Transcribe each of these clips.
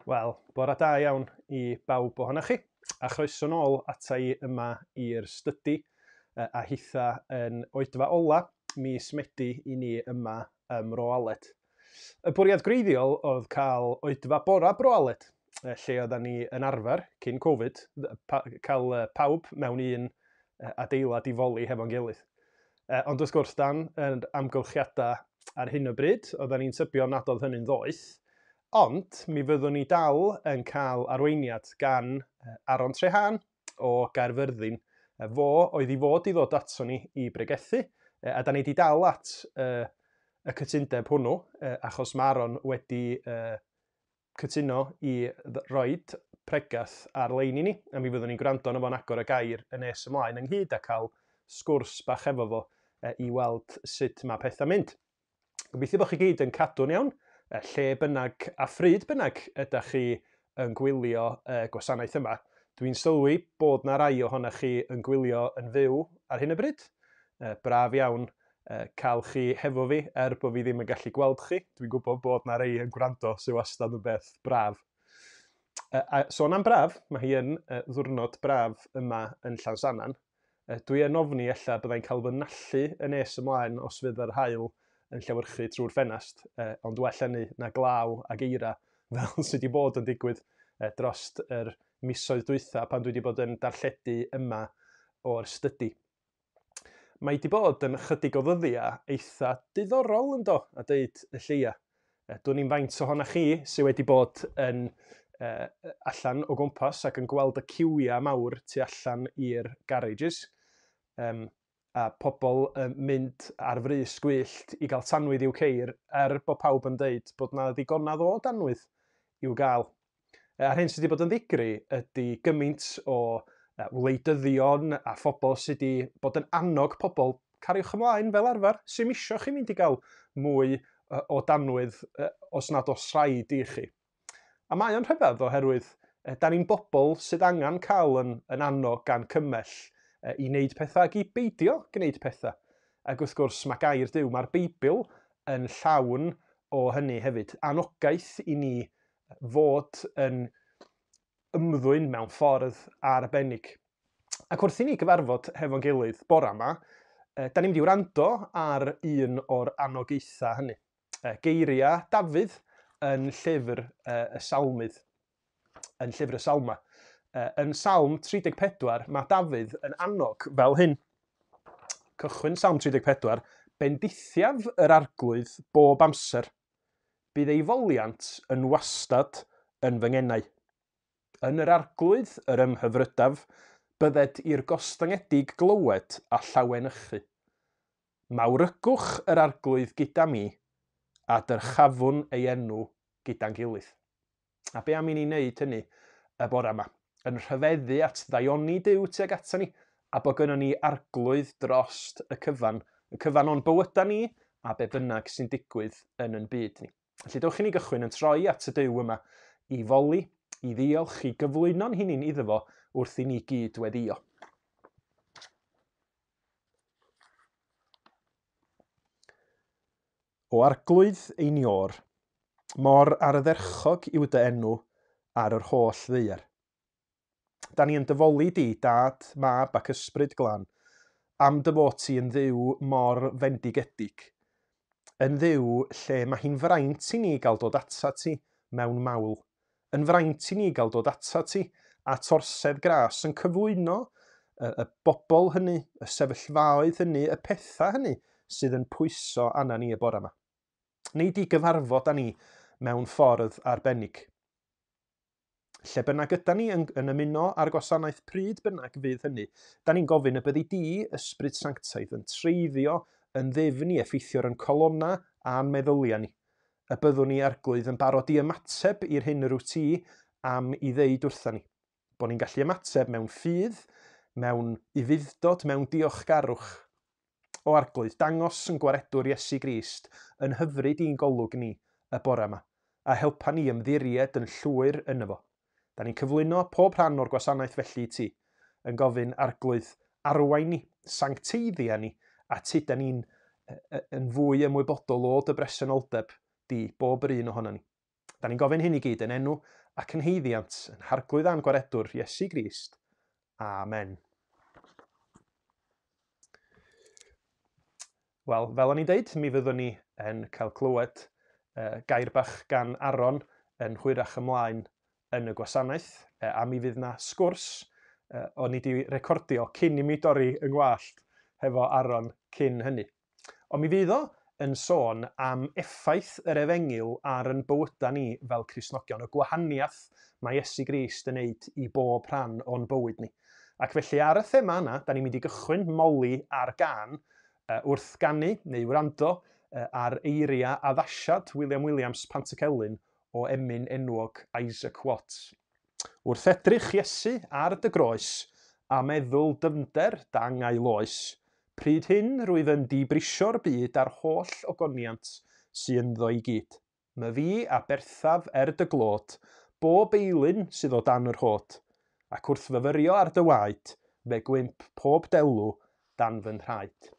Wel, bore da iawn i bawb ohonoch chi, a chroeso nôl ata i yma i'r stydi a hitha yn oedfa ola mis Medi i ni yma ym Mro Aled. Y bwriad greiddiol oedd cael oedfa bora Bro Aled, lle oeddan ni yn arfer cyn Covid, cael pawb mewn un adeilad i foli hefo'n gilydd. Ond wrth gwrs dan yn amgylchiadau ar hyn o bryd, oeddan ni'n tybio nad oedd hynny'n ddoeth, ond mi fyddwn ni dal yn cael arweiniad gan Aron Trehan o Gaerfyrddin. Fo oedd i fod i ddod ato ni i bregethu, a da ni wedi dal at y cytundeb hwnnw, achos mae Aron wedi cytuno i roed pregath ar-lein i ni, a mi fyddwn ni'n gwrando na fo'n agor y gair yn nes ymlaen ynghyd a cael sgwrs bach efo fo i weld sut mae pethau'n mynd. Gobeithio bod chi gyd yn cadw'n iawn, lle bynnag a phryd bynnag ydych chi yn gwylio gwasanaeth yma. Dwi'n sylwi bod na rai ohonoch chi yn gwylio yn fyw ar hyn o bryd. Braf iawn cael chi hefo fi bod fi ddim yn gallu gweld chi. Dwi'n gwybod bod na rai yn gwrando sy'n wastad yn beth braf. Sôn am braf, mae hi yn ddiwrnod braf yma yn Llansannan. Dwi yn ofni ella byddai'n cael fy nallu yn nes ymlaen os fydd yr haul yn llewyrchu trwy'r ffenast, ond well hynny na glaw ag eira fel sydd wedi bod yn digwydd drost yr misoedd dwytha pan dwi wedi bod yn darlledu yma o'r stydi. Mae wedi bod yn chydig o ddyddiau eitha diddorol yn do, a deud y lleia. Dwi'n ni'n faint ohonoch chi sydd wedi bod yn allan o gwmpas ac yn gweld y ciwiau mawr tu allan i'r garages. A pobl mynd ar frys gwyllt i gael tanwydd i'w ceir bod pawb yn deud bod na ddigonedd o danwydd i'w gael. A'r hyn sydd wedi bod yn ddigri ydy gymaint o wleidyddion a phobl sydd wedi bod yn annog pobl cariwch ymlaen fel arfer, sy'n isio chi mynd i gael mwy o danwydd os nad os rhaid i chi. A mae o'n rhyfedd oherwydd da ni'n bobl sydd angen cael yn annog gan cymell i wneud pethau ac i beidio gwneud pethau. Ac wrth gwrs mae gair Duw, mae'r Beibl yn llawn o hynny hefyd. Anogaeth i ni fod yn ymddwyn mewn ffordd arbennig. Ac wrth i ni gyfarfod hefo'n gilydd bore yma, da ni'n mynd i wrando ar un o'r anogaethau hynny. Geiriau Dafydd yn llyfr y Salmydd, yn llyfr y Salma. Yn Salm 34, mae Dafydd yn annog fel hyn. Cychwyn Salm 34, bendithiaf yr arglwydd bob amser. Bydd ei foliant yn wastad yn fy ngenau. Yn yr arglwydd yr ymhyfrydaf, bydded i'r gostangedig glywed a llawanychu. Mawrygwch yr arglwydd gyda mi, a dyrchafwn ei enw gyda'n gilydd. A be am i ni wneud hynny y bore yma? Yn rhyfeddu at ddaioni Duw tuag ata ni, a bod gynnon ni arglwydd drost y cyfan o'n bywyda ni, a be bynnag sy'n digwydd yn byd ni. Felly dewch i ni gychwyn yn troi at y Duw yma i foli, i ddiolch, i gyflwyno'n hunin iddo fo wrth i ni gyd weddio. O arglwydd ein nior, mor ardderchog yw dy enw ar yr holl ddaear. Da ni yn dyfoli di, Dad, Mab ac Ysbryd Glân, am dy fod ti yn dduw mor fendigedig. Yn dduw lle mae hi'n fraint i ni gael dod ata ti mewn mawl. Yn fraint i ni gael dod ata ti a torsedd gras yn cyflwyno y bobl hynny, y sefyllfaoedd hynny, y pethau hynny sydd yn pwyso arna ni y bore yma. Neu di gyfarfod â ni mewn ffordd arbennig. Lle bynnag ydyn ni yn ymuno ar gwasanaeth pryd bynnag fydd hynny, da ni'n gofyn y byddi di, Ysbryd Sanctaidd, yn treiddio yn ddifni effeithio'r yn colonna a'n meddyliau ni. Y byddwn ni arglwydd yn barod i ymateb i'r hyn yr wyt ti am i ddeud wrtha ni. Bod ni'n gallu ymateb mewn ffydd, mewn ufuddod, mewn diolchgarwch. O arglwydd, dangos yn gwaredwr Iesu Grist yn hyfryd i'n golwg ni y bore yma, a helpa ni ymddiried yn llwyr yno fo. Da ni'n cyflwyno pob rhan o'r gwasanaeth felly i ti, yn gofyn arglwydd arwain ni, sancteiddia ni, a ti da ni'n yn fwy ymwybodol o dy bresenoldeb di, bob yr un ohono ni. Da ni'n gofyn hyn i gyd yn enw ac yn heiddiant yn harglwydd a'n gwaredwr Iesu Grist. Amen. Wel, fel o'n i'n deud, mi fyddwn ni yn cael clywed gair bach gan Aron yn hwyrach ymlaen yn y gwasanaeth, a mi fydd na sgwrs o'n i wedi recordio cyn i mi dorri yng ngwallt hefo Aron cyn hynny. Ond mi fydd o yn sôn am effaith yr Efengyl ar yn bywydau ni fel Cristnogion, y gwahaniaeth mae Iesu Grist yn neud i bob rhan o'n bywyd ni. Ac felly ar y thema yna, da ni'n mynd i gychwyn moli ar gân wrth ganu neu wrando ar eiria addasiad William Williams Pantycelyn o emyn enwog Isaac Watts. Wrth edrych Iesu ar dy groes a meddwl dyfnder dangau loes, pryd hyn rwyf yn dibrisio'r byd a'r holl ogoniant sy'n ynddo i gyd. My fi a berthaf dy glod, bob eilyn sydd o dan yr hod, ac wrth fyfyrio ar dy waed, fe gwymp pob delw dan fy nhraed.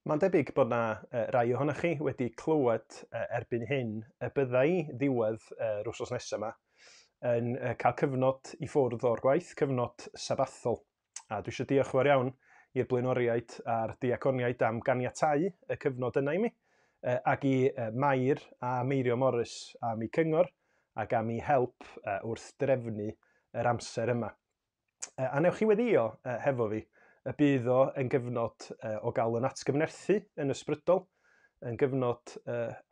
Mae'n debyg bod yna rai ohonoch chi wedi clywed erbyn hyn y byddai ddiwedd yr wsos nesaf yma yn cael cyfnod i ffwrdd o'r gwaith, cyfnod sabathol. A dwi eisiau diolch yn fawr iawn i'r blaenoriaid a'r diaconiaid am ganiatáu y cyfnod yna i mi, ac i Mair a Meirio Morris am eu cyngor ac am eu help wrth drefnu yr amser yma. A newch chi weddio hefo fi, y bydd o yn gyfnod o gael yn atgyfnerthu yn ysbrydol, yn gyfnod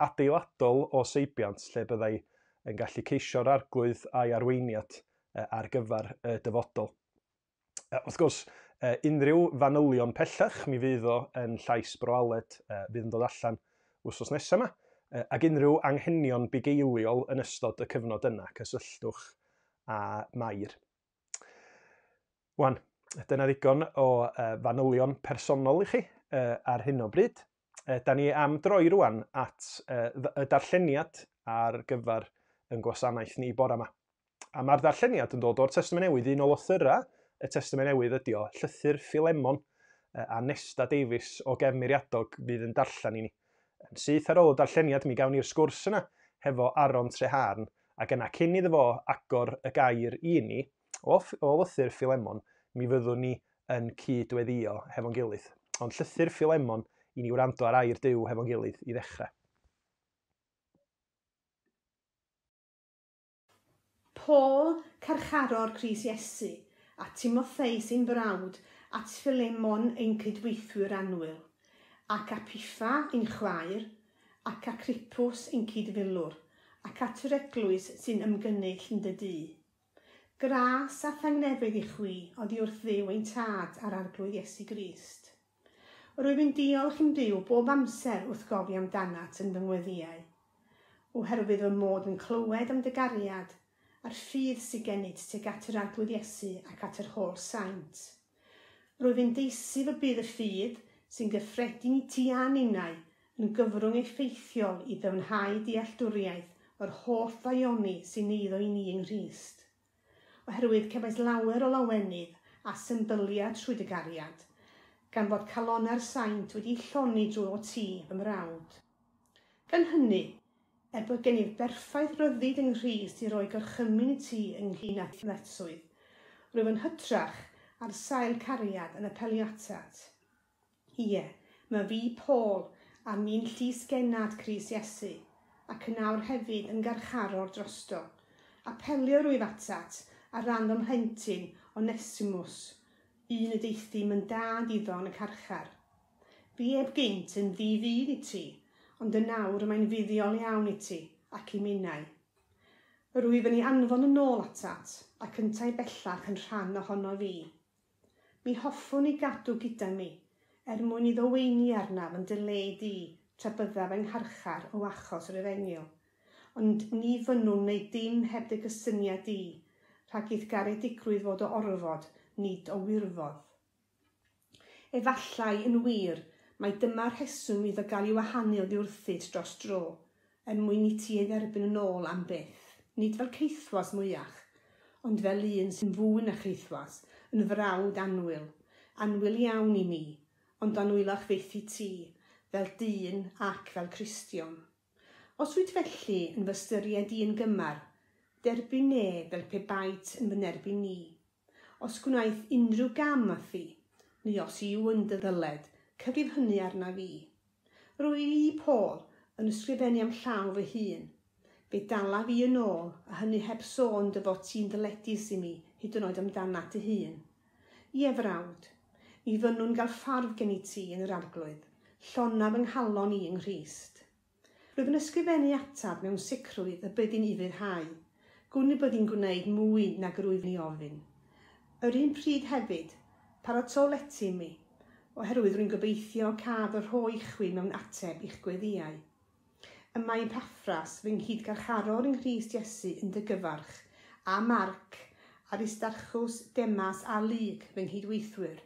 adeiladol o seibiant lle byddai yn gallu ceisio'r arglwydd a'i arweiniad ar gyfer y dyfodol. Wrth gwrs, unrhyw fanylion pellach mi fydd o yn llais Bro Aled fydd yn dod allan wsos nesaf yma, ac unrhyw anghenion bugeiliol yn ystod y cyfnod yna, cysylltwch a Mair. Wan, dyna ddigon o fanylion personol i chi ar hyn o bryd. Da ni am droi rwan at y darlleniad ar gyfer yn gwasanaeth ni bore yma. A mae'r darlleniad yn dod o'r Testament Newydd, un o lythyrau y Testament Newydd ydi o, Llythyr Philemon a Nesta Davies o Gefnmuriadog fydd yn darllen i ni. Yn syth ar ôl y darlleniad, mi gawn ni'r sgwrs yna hefo Aron Treharn, ac yna cyn iddo fo agor y gair i ni o Lythyr Philemon, mi fyddwn ni yn cydweddio hefo'n gilydd. Ond Llythyr Philemon i ni wrando ar air Duw hefo'n gilydd i ddechrau. Paul, carcharor Crist Iesu, a Timothei sy'n brawd, at Philemon ein cydweithwyr annwyl, ac Apipha ein chwaer, ac Acrippws ein cydfilwr, ac at yr eglwys sy'n ymgynnull yn dy dŷ. Gras a thangnefydd i chwi oddi wrth Dduw ein tad ar arglwydd Iesu Grist. Rwyf yn diolch yn byw bob amser wrth gofio amdanat yn fy ngweddiau, oherwydd fy mod yn clywed am dy gariad a'r ffydd sy'n gennyt tuag at yr arglwydd Iesu ac at yr holl saint. Rwyf yn deisi fy bydd y ffydd sy'n gyffredin i ti a ninnau yn gyfrwng effeithiol i ddyfnhau dealltwriaeth o'r holl ddaioni sy'n eiddo i ni yng Nghrist. Oherwydd cefais lawer o lawenydd a symbyliad trwy dy gariad, gan fod calonau'r saint wedi lloni drwy o ti fy mrawd. Gan hynny, bod gennyf berffaith ryddid yng Nghrist i roi gorchymyn i ti ynglŷn â thynetswydd, rwyf yn hytrach ar sail cariad yn apelio atat. Ie, mae fi Paul a mi'n llys genad Crist Iesu, ac yn awr hefyd yn garcharor drosto, apelio rwyf atat a ran o'm mhlentyn Onesimus, un y deithim yn dad iddo yn y carchar. Fi eb gynt yn ddifydd i ti, ond yn awr mae'n fuddiol iawn i ti ac i minnau. Rwyf yn ei anfon yn ôl atat ac yn tai bellach yn rhan ohono fi. Mi hoffwn i gadw gyda mi, mwyn iddo weini arnaf yn dyle di tra byddaf yng ngharchar o achos yr Efengyl. Ond ni fynnwn neu dim heb dy gysyniad di, rhag eith garedigrwydd fod o orfod, nid o wirfodd. Efallai yn wir, mae dyma'r rheswm iddo gael ei wahanu oddi wrthyd dros dro, mwyn i ti ei dderbyn yn ôl am byth, nid fel ceithwas mwyach, ond fel un sy'n fwy na cheithwas, yn frawd annwyl iawn i mi, ond anwylach fyth i ti, fel dyn ac fel Cristion. Os wyt felly yn fy ystyried i yn gymar, derbyn ne fel pe bait yn fy nerbyn ni. Os gwnaeth unrhyw gam a thi, neu os yw yn dy ddyled, cyfrif hynny arna fi. Rwy i Paul yn ysgrifennu am llaw fy hun. Fe dala fi yn ôl, a hynny heb sôn dy fod ti'n dyledus i mi, hyd yn oed amdana dy hun. Ie frawd, mi fynnwn gael ffordd gen i ti yn yr arglwydd, llonaf yng nghalon i yng Nghrist. Rwyf yn ysgrifennu atab mewn sicrwydd y byddin i fyddhau, gwn i byddin gwneud mwy nag rwyf ni ofyn. Yr un pryd hefyd, paratoleti mi, oherwydd rwy'n gobeithio cael yr rhoi chwi mewn ateb i'ch gweddiau. Mae Epaphras fy nghydgarcharor yng Nghrist Iesu yn dy gyfarch, a Marc, Aristarchus, Demas a Lyg fy nghydweithwyr.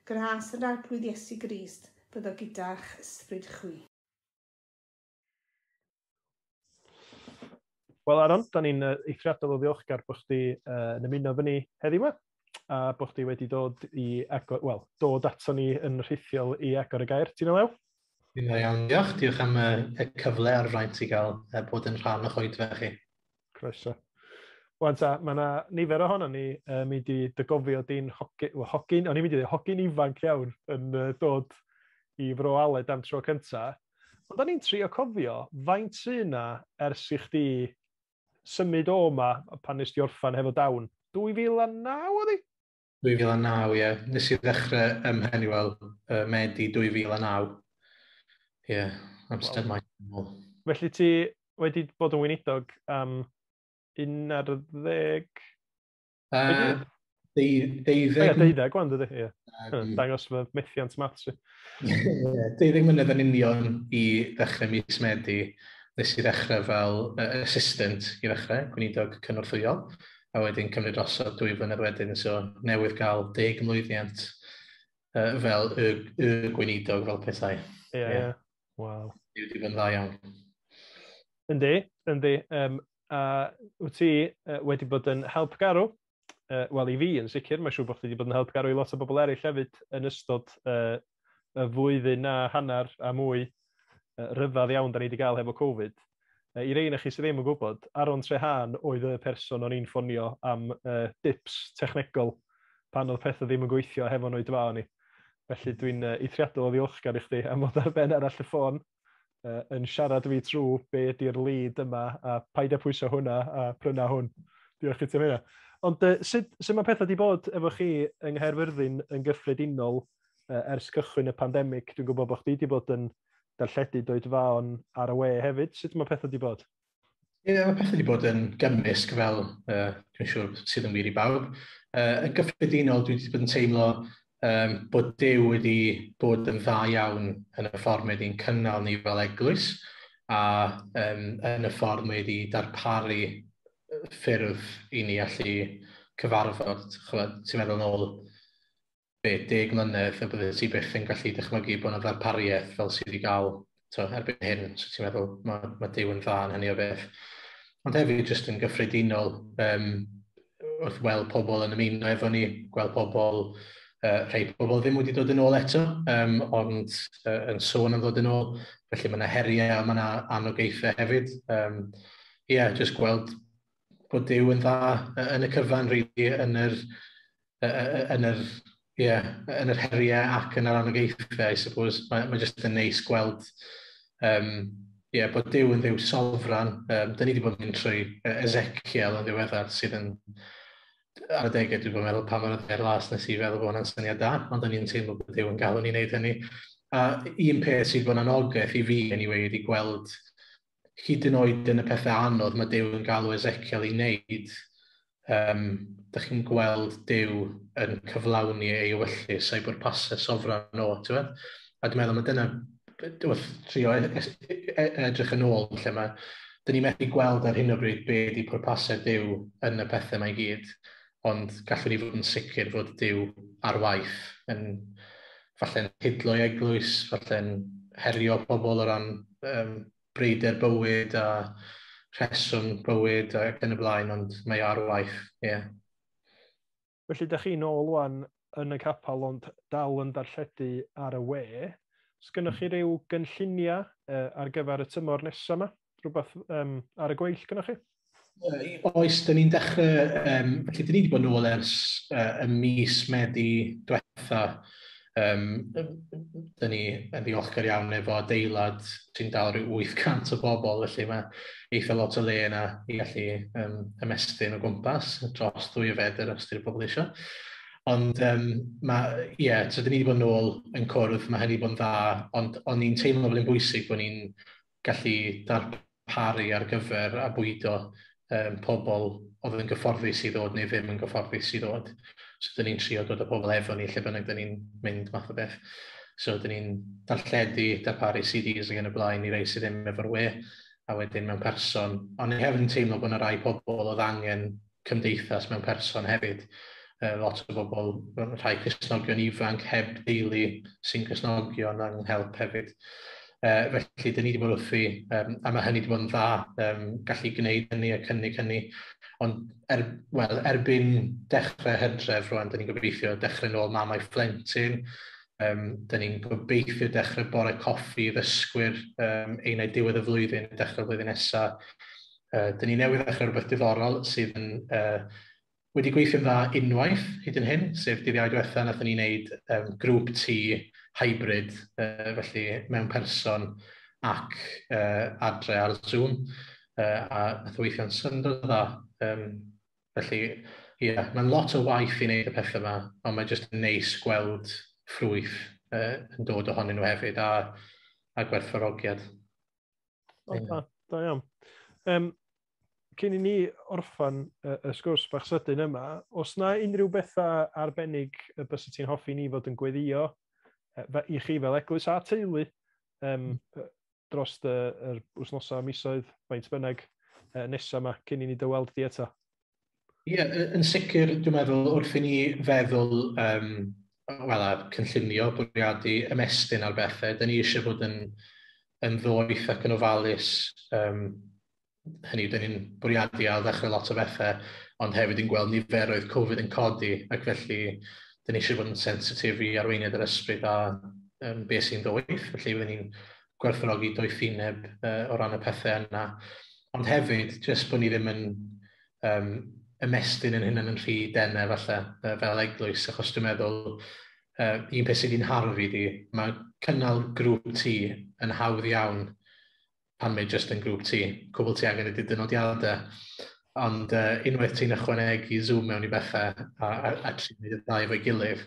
Gras yr arglwydd Iesu Grist byddo gyda'ch ysbryd chwi. Wel Aron, da ni'n eithriadol o ddiolchgar bod chdi yn ymuno fy ni heddiw yma, a bod chdi wedi dod dod ato ni yn rhithiol i agor y gair. Ti'n olew? Dwi'n iawn, diolch. Diolch am y cyfle a'r fraint i gael bod yn rhan o choedfa chi. Croeso. Wan ta, mae yna nifer ohono ni mynd i dygofio di'n hogyn, o'n i'n mynd i ddweud hogyn ifanc iawn yn dod i Fro Aled am tro cynta. Ond da ni'n trio cofio faint sy'na ers i chdi symud o yma pan nes di orffan hefo dawn. 2009 oedd hi? 2009, ie. Nes i ddechrau Mhenywel Medi 2009. Ie, amser maith yn ôl. Felly ti wedi bod yn weinidog am 11... Deuddeg. Gwan, dydy. Ie. Dangos fy methiant maths. 12 mlynedd yn union i ddechrau mis Medi. Nes i ddechrau fel assistant i ddechrau, gweinidog cynorthwyol. A wedyn cymryd osod 2 flynedd wedyn, so newydd gael 10 mlynedd fel y gweinidog fel pethau. Ie. Waw. Dwi wedi bod yn dda iawn. Yndi. A wyt ti wedi bod yn helpgarw? Wel, i fi yn sicr, mae'n siŵr bod ti wedi bod yn helpgarw i lot o bobl eraill hefyd yn ystod y flwyddyn a hanner a mwy rhyfedd iawn da ni wedi cael hefo Covid. I reina chi sydd ddim yn gwybod, Aron Trehan oedd y person o'n i'n ffonio am dips technegol pan oedd pethau ddim yn gweithio hefo nhw i dfa ni. Felly dwi'n eithriadol o ddiolchgar i chdi am fod ar ben arall y ffôn yn siarad fi trwy be ydy'r lead yma a paid a pwysio hwnna a pryna hwn. Diolch i ti am hynna. Ond sut mae pethau wedi bod efo chi yng Nghaerfyrddin yn gyffredinol ers cychwyn y pandemig? Dwi'n gwybod bod chdi wedi bod yn darlledu doed fawn ar y we hefyd. Sut mae pethau wedi bod? Ie, mae pethau wedi bod yn gymysg fel, dwi'n siŵr sydd yn wir i bawb. Yn gyffredinol, dwi wedi bod yn teimlo bod Duw wedi bod yn dda iawn yn y ffordd mae wedi'n cynnal ni fel eglwys a yn y ffordd mae wedi darparu ffurf i ni allu cyfarfod. Ti'n meddwl nôl 10 mlynedd a bydde ti byth yn gallu dychmygu bod yna ddarpariaeth fel sydd wedi cael erbyn hyn. So ti'n meddwl mae Duw yn dda yn hynny o beth. Ond hefyd jyst yn gyffredinol wrth weld pobl yn ymuno efo ni, gweld pobl, rhai pobl ddim wedi dod yn ôl eto, ond yn sôn am ddod yn ôl. Felly mae yna heriau a mae yna anogaethau hefyd. Jyst gweld bod Duw yn dda yn y cyfan, really, yn yr heriau ac yn yr anogaethau, I suppose. Mae jyst yn neis gweld bod Duw yn Dduw sofran. Da ni wedi bod yn mynd trwy Ezekiel yn ddiweddar sydd yn ar y degau, dwi'n bod yn meddwl pa mor las nes i feddwl bod hwnna'n syniad da, ond da ni'n teimlo bod Duw yn galw ni wneud hynny. A un peth sydd bod yn anogaeth i fi, anyway, wedi gweld hyd yn oed yn y pethau anodd mae Duw yn galw Ezekiel i wneud, da chi'n gweld Duw yn cyflawni ei ewyllus a'i bwrpasau sofran o, ti'n meddwl? A dwi'n meddwl mae dyna, wrth trio edrych yn ôl, lle mae, da ni methu gweld ar hyn o bryd be ydy pwrpasau Duw yn y pethau mae gyd, ond gallwn ni fod yn sicr fod Duw ar waith, yn falle'n hidlo i eglwys, falle'n herio pobl o ran breider bywyd a rheswm bywyd ac yn y blaen, ond mae ar waith, ie. Felly, da chi nôl wan yn y capel, ond dal yn darlledu ar y we. Sgynnoch chi ryw gynlluniau ar gyfer y tymor nesaf yma? Rhywbeth ar y gweill gynnoch chi? Oes, da ni'n dechrau, felly da ni wedi bod nôl ers y mis Medi diwetha. Da ni yn ddiolchgar iawn efo adeilad sy'n dal rhyw 800 o bobl, felly mae eitha lot o le yna i gallu ymestyn o gwmpas dros 2 fedr os ydy'r bobl eisiau. Ond so da ni wedi bod nôl yn cwrdd, mae hynny bod yn dda, ond ni'n teimlo bod yn bwysig bod ni'n gallu darparu ar gyfer a bwydo pobl oedd yn gyfforddus i ddod neu ddim yn gyfforddus i ddod. So, da ni'n trio dod o pobl efo ni, lle bynnag da ni'n mynd math o beth. So, da ni'n darlledu, darparu CDs ac yn y blaen i rei sydd ddim efo'r we, a wedyn mewn person. Ond ni hefyd yn teimlo bod yna rai pobl oedd angen cymdeithas mewn person hefyd. Lot o bobl, rhai Cristnogion ifanc heb deulu sy'n Cristnogion ang help hefyd. Felly, da ni wedi bod wrthi, a mae hynny wedi bod yn dda, gallu gwneud hynny a cynnig hynny. Ond erbyn dechrau Hydref rwan, da ni'n gobeithio dechrau nôl Mamau Phlentyn. Da ni'n gobeithio dechrau bore coffi ddysgwyr einau diwedd y flwyddyn, dechrau'r flwyddyn nesaf. Da ni newydd dechrau rhywbeth diddorol sydd yn wedi gweithio'n dda unwaith hyd yn hyn, sef dyddiau diwetha nath ni'n neud grŵp T hybrid, felly mewn person ac adre ar Zoom, a nath o weithio'n syndod dda. Felly, mae'n lot o waith i wneud y pethau yma, ond mae'n jyst yn neis gweld ffrwyth yn dod ohonyn nhw hefyd a gwerthfawrogiad. Da iawn. Cyn i ni orffan y sgwrs bach sydyn yma, os na unrhyw bethau arbennig y bys ti'n hoffi ni fod yn gweddio i chi fel eglwys a teulu dros yr wythnosau misoedd, faint bynnag nesaf yma, cyn i ni dyweld di eto? Ie, yn sicr, dwi'n meddwl, wrth i ni feddwl, cynllunio, bwriadu, ymestyn ar bethau, da ni eisiau bod yn ddoeth ac yn ofalus. Hynny, da ni'n bwriadu a ddechrau lot o bethau, ond hefyd yn gweld niferoedd Covid yn codi, ac felly da ni eisiau bod yn sensitif i arweiniad yr ysbryd a beth sy'n ddoeth. Felly byddwn ni'n gwerthfawrogi doethineb o ran y pethau yna. Ond hefyd, jyst bod ni ddim yn ymestyn yn hynny yn rhy denau falle fel eglwys, achos dwi'n meddwl un peth sydd wedi'n harfu di, mae cynnal grŵp T yn hawdd iawn pan mae jyst yn grŵp T. Cwbl ti angen ydy dynodiadau. Ond unwaith ti'n ychwanegu Zoom mewn i bethau a ti'n gwneud y ddau efo'i gilydd,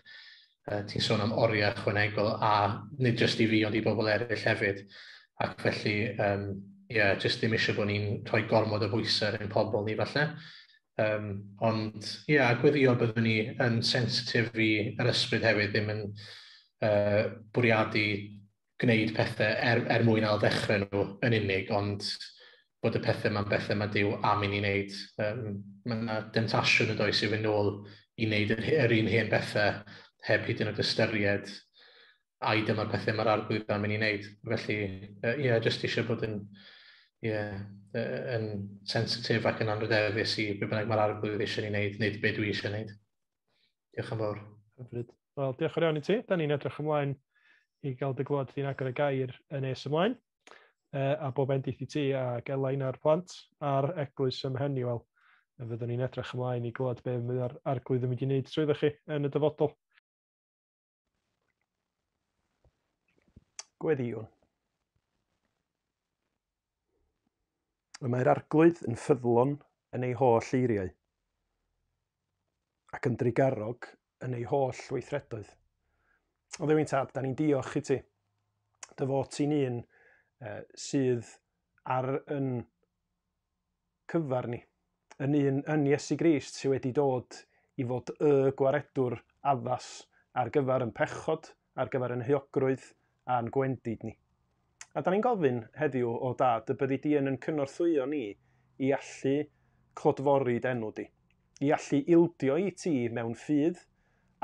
ti'n sôn am oriau ychwanegol a nid jyst i fi ond i bobl eraill hefyd. Ac felly, jyst ddim eisiau bod ni'n rhoi gormod o bwysau yn pobl ni falle. Ond gweddio byddwn ni yn sensitif i yr ysbryd hefyd, ddim yn bwriadu gwneud pethau mwyn ail ddechrau nhw yn unig, ond bod y pethau mae'n bethau mae Duw am i ni wneud. Mae yna demtasiwn yn does i fynd nôl i wneud yr un hen bethau heb hyd yn oed ystyried a dyma'r pethau mae'r arglwydd am i ni wneud. Felly, jyst eisiau bod yn sensitif ac yn anrydeddus i be bynnag mae'r arglwydd eisiau ni wneud, nid be dwi eisiau wneud. Diolch yn fawr. Wel, diolch yn iawn i ti. Da ni'n edrych ymlaen i gael dy glwad ti'n agor y gair yn nes ymlaen. A bob endith i ti a Elain a'r plant a'r eglwys ym Mhenni, fyddwn ni'n edrych ymlaen i glwad be mae'r arglwydd yn mynd i wneud trwyddo chi yn y dyfodol. Gweddiwn. Y mae'r arglwydd yn ffyddlon yn ei holl eiriau ac yn drigarog yn ei holl weithredoedd. O Dduw ein Tad, da ni'n diolch i ti. Dy fod ti'n un sydd ar yn cyfar ni. Yn un yn Iesu Grist sydd wedi dod i fod y gwaredwr addas ar gyfer yn pechod, ar gyfer yn hyogrwydd a'n gwendid ni. A da ni'n gofyn heddiw o Dad y byddi di yn cynorthwyo ni i allu clodfori enw di. I allu ildio i ti mewn ffydd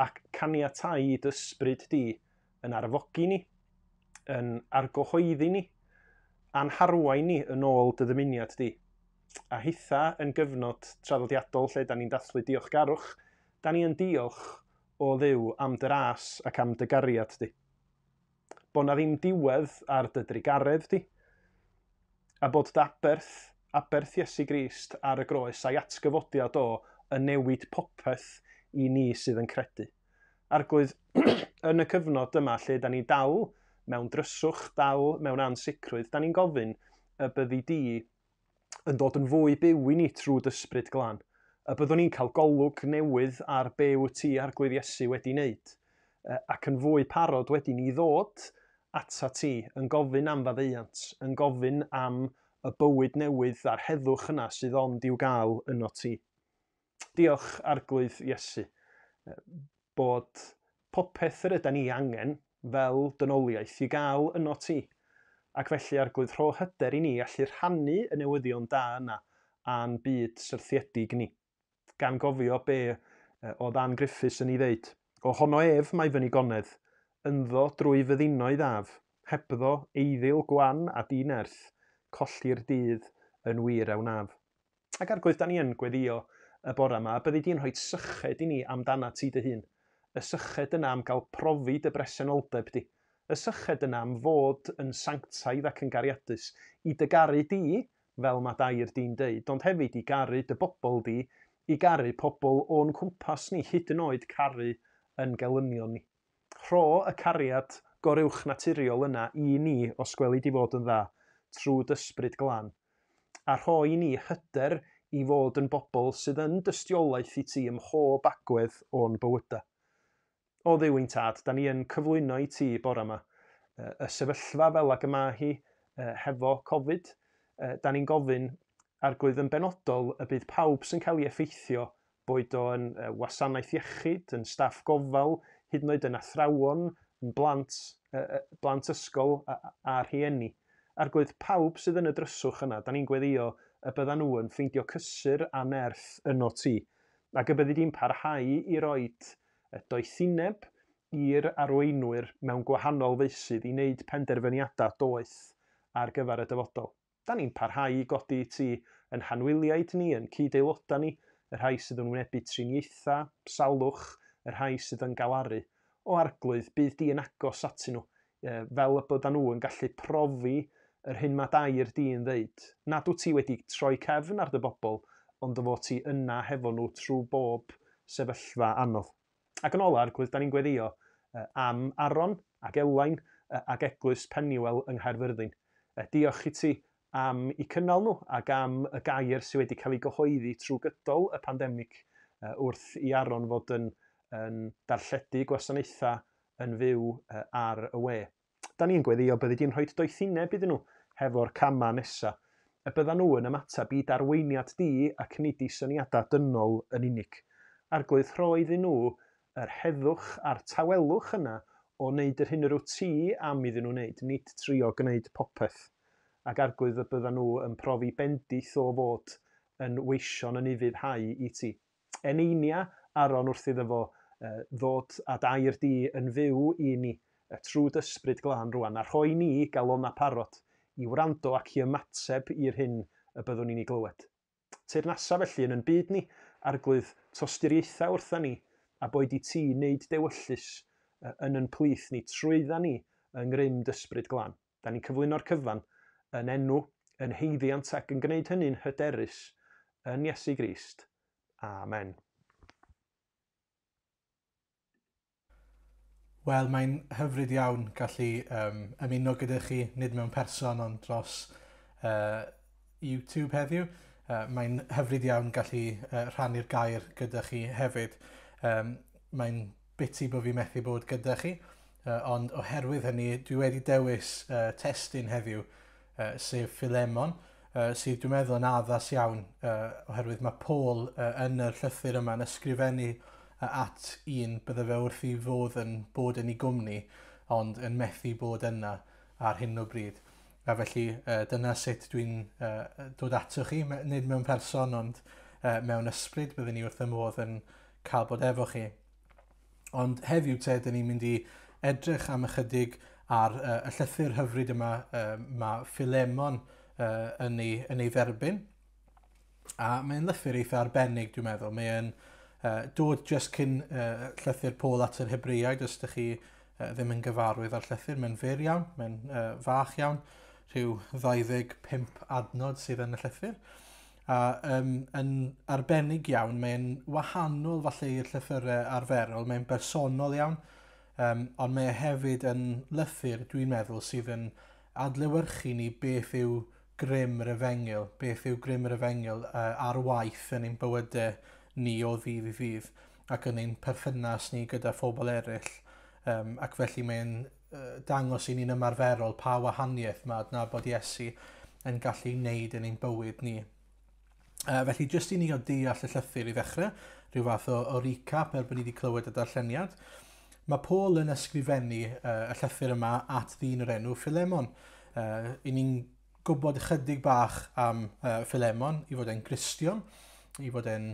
ac caniatáu i dysbryd di yn arfogi ni, yn argyhoeddi ni, a'n harwain ni yn ôl dy ddymuniad di. A hitha yn gyfnod traddodiadol lle da ni'n dathlu diolchgarwch, da ni'n diolch o Dduw am dy ras ac am dy gariad di. Bod na ddim diwedd ar dy drigaredd di, a bod aberth Iesu Grist ar y groes a'i atgyfodiad o yn newid popeth i ni sydd yn credu. Arglwydd, yn y cyfnod yma lle da ni dal mewn dryswch, dal mewn ansicrwydd, da ni'n gofyn y byddi di yn dod yn fwy byw i ni trwy dysbryd glân. Y byddwn ni'n cael golwg newydd ar be wyt ti Arglwydd Iesu wedi wneud, ac yn fwy parod wedi ni ddod ata ti yn gofyn am faddeuant, yn gofyn am y bywyd newydd a'r heddwch yna sydd ond i'w gael yno ti. Diolch Arglwydd Iesu bod popeth yr ydyn ni angen fel dynoliaeth i gael yno ti. Ac felly Arglwydd rho hyder i ni allu rhannu y newyddion da yna a'n byd syrthiedig ni. Gan gofio be o ddan Griffiths yn ei ddeud. O honno ef mae fyny gonedd, ynddo drwy fyddinoedd af, hebddo eiddil gwan a dinerth, colli'r dydd yn wir awnaf. Ac Arglwydd, da ni yn gweddio y bore yma, byddi di'n rhoi syched i ni amdana ti dy hun. Y syched yna am gael profi dy bresenoldeb di. Y syched yna am fod yn sanctaidd ac yn gariadus. I dy garu di, fel mae dair di'n deud, ond hefyd i garu dy bobl di, i garu pobl o'n cwmpas ni, hyd yn oed caru yn gelynion ni. Rho y cariad goruwch naturiol yna i ni os gweli di fod yn dda, trwy dysbryd glân. A rho i ni hyder i fod yn bobl sydd yn dystiolaeth i ti ym mhob agwedd o'n bywyda. O Dduw ein Tad, da ni yn cyflwyno i ti bore yma y sefyllfa fel ac yma hi hefo Covid, da ni'n gofyn arglwydd yn benodol y bydd pawb sy'n cael ei effeithio, boed o'n wasanaeth iechyd, yn staff gofal, hyd yn oed yn athrawon, yn blant ysgol a rhieni. Arglwydd pawb sydd yn y dryswch yna, da ni'n gweddio y byddan nhw yn ffeindio cysur a nerth yno ti. Ac y byddi di'n parhau i roed doethineb i'r arweinwyr mewn gwahanol feysydd i wneud penderfyniadau doeth ar gyfer y dyfodol. Da ni'n parhau i godi ti yn hanwyliaid ni, yn cyd-aelodau ni, y rhai sydd yn wynebu triniaethau, salwch, y rhai sydd yn galaru. O arglwydd, bydd di yn agos atyn nhw, fel y byddan nhw yn gallu profi yr hyn mae dair di yn ddeud. Nad wyt ti wedi troi cefn ar dy bobl, ond dy fod ti yna hefo nhw trwy bob sefyllfa anodd. Ac yn ola, arglwydd, da ni'n gweddio am Aron ac Elain ac Eglwys Peniwel yng Nghaerfyrddin. Diolch i ti am eu cynnal nhw ac am y gair sydd wedi cael ei gyhoeddi trwy gydol y pandemig wrth i Aron fod yn darlledu gwasanaethau yn fyw ar y we. Da ni'n gweddio byddi di'n rhoi doethineb iddyn nhw hefo'r cama nesaf. Y byddan nhw yn ymateb i darweiniad di ac nid i syniadau dynol yn unig. Arglwydd rhoi iddyn nhw yr heddwch a'r tawelwch yna o wneud yr hyn yr wyt ti am iddyn nhw wneud, nid trio gwneud popeth. Ac arglwydd y byddan nhw yn profi bendith o fod yn weision yn ufuddhau i ti. Eneinia Aron wrth iddo fo ddod a dair di yn fyw i ni trwy dysbryd glân rwan, a rhoi ni gael o'na parod i wrando ac i ymateb i'r hyn y byddwn ni'n ei glywed. Teyrnasa felly yn byd ni, arglwydd tosturiaethau wrtha ni, a boed i ti wneud dewyllus yn yn plith ni trwydda ni yng ngrym dysbryd glân. Da ni'n cyflwyno'r cyfan yn enw, yn heiddiant ac yn gwneud hynny'n hyderus yn Iesu Grist. Amen. Wel, mae'n hyfryd iawn gallu ymuno gyda chi, nid mewn person ond dros YouTube heddiw. Mae'n hyfryd iawn gallu rhannu'r gair gyda chi hefyd. Mae'n biti bod fi methu bod gyda chi, ond oherwydd hynny, dwi wedi dewis testun heddiw, sef Philemon, sydd dwi'n meddwl yn addas iawn, oherwydd mae Paul yn yr llythyr yma yn ysgrifennu at un bydde fe wrth i fod yn bod yn ei gwmni, ond yn methu bod yna ar hyn o bryd. A felly dyna sut dwi'n dod ato chi, nid mewn person, ond mewn ysbryd byddwn ni wrth y modd yn cael bod efo chi. Ond heddiw te, dyn ni'n mynd i edrych am ychydig ar y llythyr hyfryd yma, mae Philemon yn ei dderbyn. A mae'n lythyr eitha arbennig, dwi'n meddwl. Mae'n dod jyst cyn llythyr Paul at yr Hebreaid, os ydych chi ddim yn gyfarwydd ar llythyr. Mae'n fyr iawn, mae'n fach iawn, rhyw 25 adnod sydd yn y llythyr. A yn arbennig iawn, mae'n wahanol falle i'r llythyrau arferol, mae'n bersonol iawn, ond mae hefyd yn lythyr, dwi'n meddwl, sydd yn adlewyrchu ni beth yw grym yr Efengyl, beth yw grym yr Efengyl ar waith yn ein bywydau ni o ddydd i ddydd, ac yn ein perthynas ni gyda phobl eraill, ac felly mae'n dangos i ni'n ymarferol pa wahaniaeth mae adnabod Iesu yn gallu wneud yn ein bywyd ni. Felly, jyst i ni o deall y llythyr i ddechrau, rhyw fath o recap erbyn ni wedi clywed y darlleniad. Mae Paul yn ysgrifennu y llythyr yma at ddyn o'r enw Philemon. I ni'n gwybod ychydig bach am Philemon, i fod e'n Gristion, i fod e'n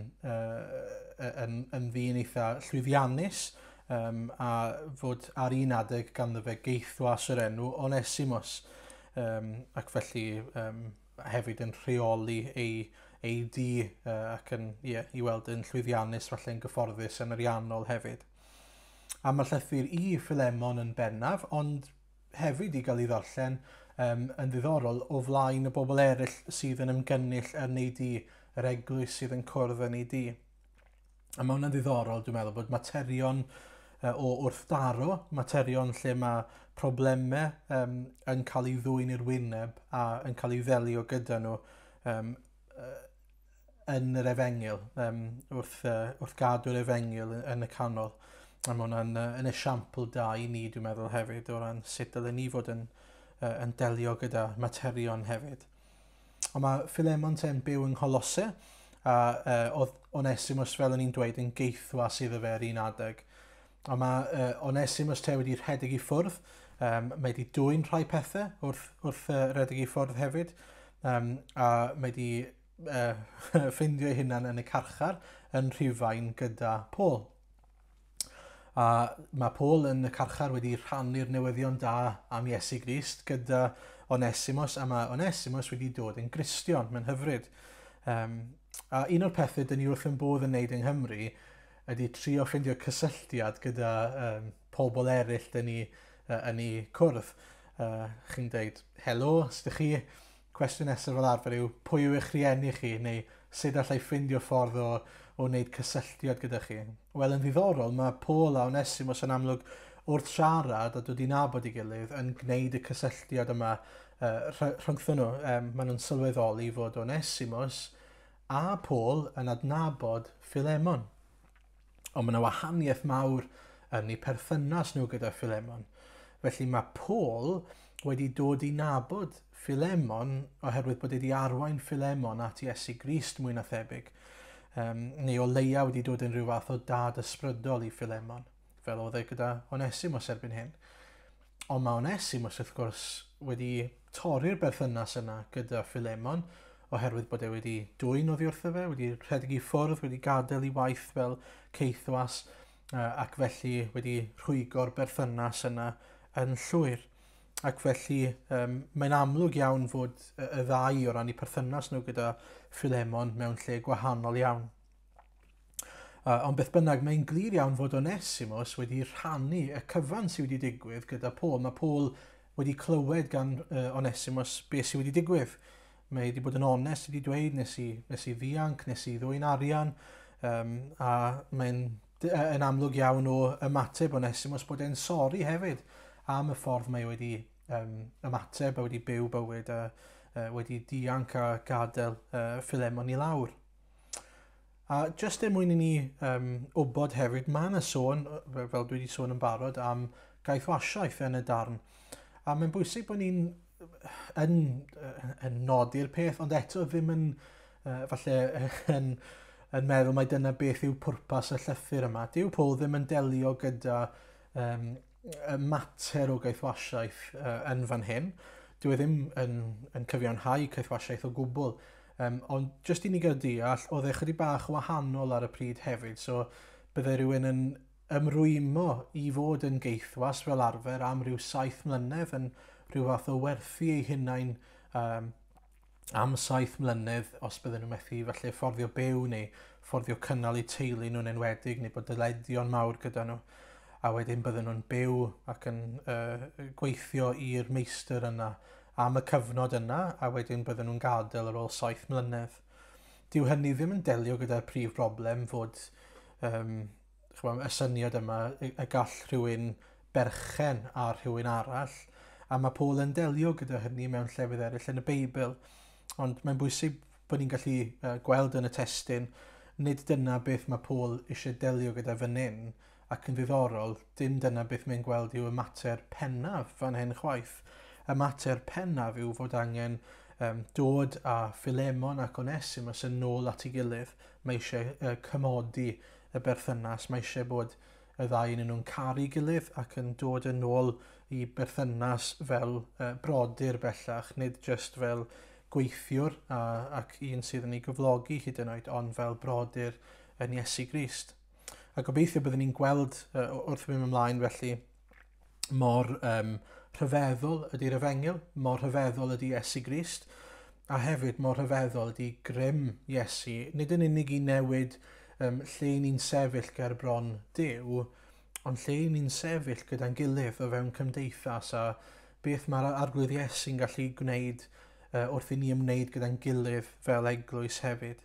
ddyn eitha llwyddiannus, a fod ar un adeg ganddo fe geithwas o'r enw Onesimus, ac felly hefyd yn rheoli ei di ac yn i weld yn llwyddiannus, falle'n gyfforddus yn ariannol hefyd. A mae'r llythyr i Philemon yn bennaf, ond hefyd i gael ei ddarllen yn ddiddorol o flaen y bobl eraill sydd yn ymgynnull yn ei di, yr eglwys sydd yn cwrdd yn ei di. A mae hwnna'n ddiddorol, dwi'n meddwl, bod materion o wrthdaro, materion lle mae problemau yn cael ei ddwyn i'r wyneb a yn cael ei ddelio gyda nhw yn yr Efengyl, wrth gadw'r Efengyl yn y canol. A mae hwnna'n esiampl da i ni, dwi'n meddwl, hefyd, o ran sut dylen ni fod yn delio gyda materion hefyd. Ond mae Philemon te'n byw yng Ngholose, a oedd Onesimus, fel yn ni'n dweud, yn geithwas iddo fe ar un adeg. Ond mae Onesimus te wedi rhedeg i ffwrdd. Mae wedi dwy'n rhai pethau wrth rhedeg i ffwrdd hefyd. A mae wedi ffeindio ei hunan yn y carchar yn Rhufain gyda Paul. A mae Paul yn y carchar wedi rhannu'r newyddion da am Iesu Grist gyda Onesimus, a mae Onesimus wedi dod yn Gristion, mae'n hyfryd. A un o'r pethau dyn ni wrth yn bodd yn neud yng Nghymru ydy trio ffeindio cysylltiad gyda pobl eraill yn ei cwrdd. Chi'n dweud, helo, os ydych chi, cwestiwn nesaf fel arfer yw, pwy yw eich rhieni chi, neu sut allai ffeindio ffordd o wneud cysylltiad gyda chi. Wel, yn ddiddorol, mae Paul a Onesimus yn amlwg wrth siarad a dod i nabod i gilydd yn gwneud y cysylltiad yma rhwngthyn nhw. Maen nhw'n sylweddoli fod Onesimus a Paul yn adnabod Philemon. Ond mae yna wahaniaeth mawr yn eu perthynas nhw gyda Philemon. Felly mae Paul wedi dod i nabod Philemon oherwydd bod wedi arwain Philemon at Iesu Grist mwy na thebyg. Neu o leia wedi dod yn rhyw fath o dad ysbrydol i Philemon, fel oedd e gyda Onesimus erbyn hyn. Ond mae Onesimus, wrth gwrs, wedi torri'r berthynas yna gyda Philemon, oherwydd bod e wedi dwy'n oddi wrtho fe, wedi rhedeg i ffwrdd, wedi gadael ei waith fel ceithwas, ac felly wedi rhwygo'r berthynas yna yn llwyr. Ac felly mae'n amlwg iawn fod y ddau o ran eu perthynas nhw gyda Philemon mewn lle gwahanol iawn. Ond beth bynnag, mae'n glir iawn fod Onesimus wedi rhannu y cyfan sydd wedi digwydd gyda Paul. Mae Paul wedi clywed gan Onesimus beth sydd wedi digwydd. Mae wedi bod yn onest wedi dweud, nes i ddianc, nes i ddwy'n arian, a mae'n yn amlwg iawn o ymateb Onesimus bod e'n sori hefyd am y ffordd mae wedi ymateb a wedi byw bywyd a wedi dianc a gadael Philemon i lawr. A jyst er mwyn i ni wybod hefyd, mae yna sôn, fel dwi wedi sôn yn barod, am gaethwasiaeth yn y darn. A mae'n bwysig bod ni'n yn nodi'r peth, ond eto ddim yn meddwl mai dyna beth yw pwrpas y llythyr yma. Dyw Paul ddim yn delio gyda y mater o gaethwasiaeth yn fan hyn. Dyw e ddim yn cyfiawnhau caethwasiaeth o gwbl. Ond jyst i ni gael deall, oedd e chydig bach wahanol ar y pryd hefyd, so bydde rhywun yn ymrwymo i fod yn geithwas fel arfer am ryw 7 mlynedd yn rhyw fath o werthu ei hunain am 7 mlynedd os bydden nhw'n methu falle fforddio byw neu fforddio cynnal eu teulu nhw'n enwedig neu bod dyledion mawr gyda nhw. A wedyn bydden nhw'n byw ac yn gweithio i'r meistr yna am y cyfnod yna, a wedyn bydden nhw'n gadael ar ôl 7 mlynedd. Dyw hynny ddim yn delio gyda'r prif broblem fod y syniad yma y gall rhywun berchen ar rhywun arall, a mae Paul yn delio gyda hynny mewn llefydd eraill yn y Beibl. Ond mae'n bwysig bod ni'n gallu gweld yn y testun, nid dyna beth mae Paul eisiau delio gyda fan hyn, ac yn ddiddorol, dim dyna beth mae'n gweld yw y mater pennaf fan hyn chwaith. Y mater pennaf yw fod angen dod â Philemon ac Onesimus yn ôl at ei gilydd. Mae eisiau cymodi y berthynas, mae eisiau bod y ddau yn nhw'n caru gilydd ac yn dod yn ôl i berthynas fel brodyr bellach, nid jyst fel gweithiwr ac un sydd yn ei gyflogi hyd yn oed, ond fel brodyr yn Iesu Grist. A gobeithio byddwn ni'n gweld wrth mynd ymlaen felly mor rhyfeddol ydy'r Efengyl, mor rhyfeddol ydy Iesu Grist, a hefyd mor rhyfeddol ydy grym Iesu, nid yn unig i newid lle ni'n sefyll ger bron Duw, ond lle ni'n sefyll gyda'n gilydd o fewn cymdeithas a beth mae'r arglwydd Iesu'n gallu gwneud wrth i ni ymwneud gyda'n gilydd fel eglwys hefyd.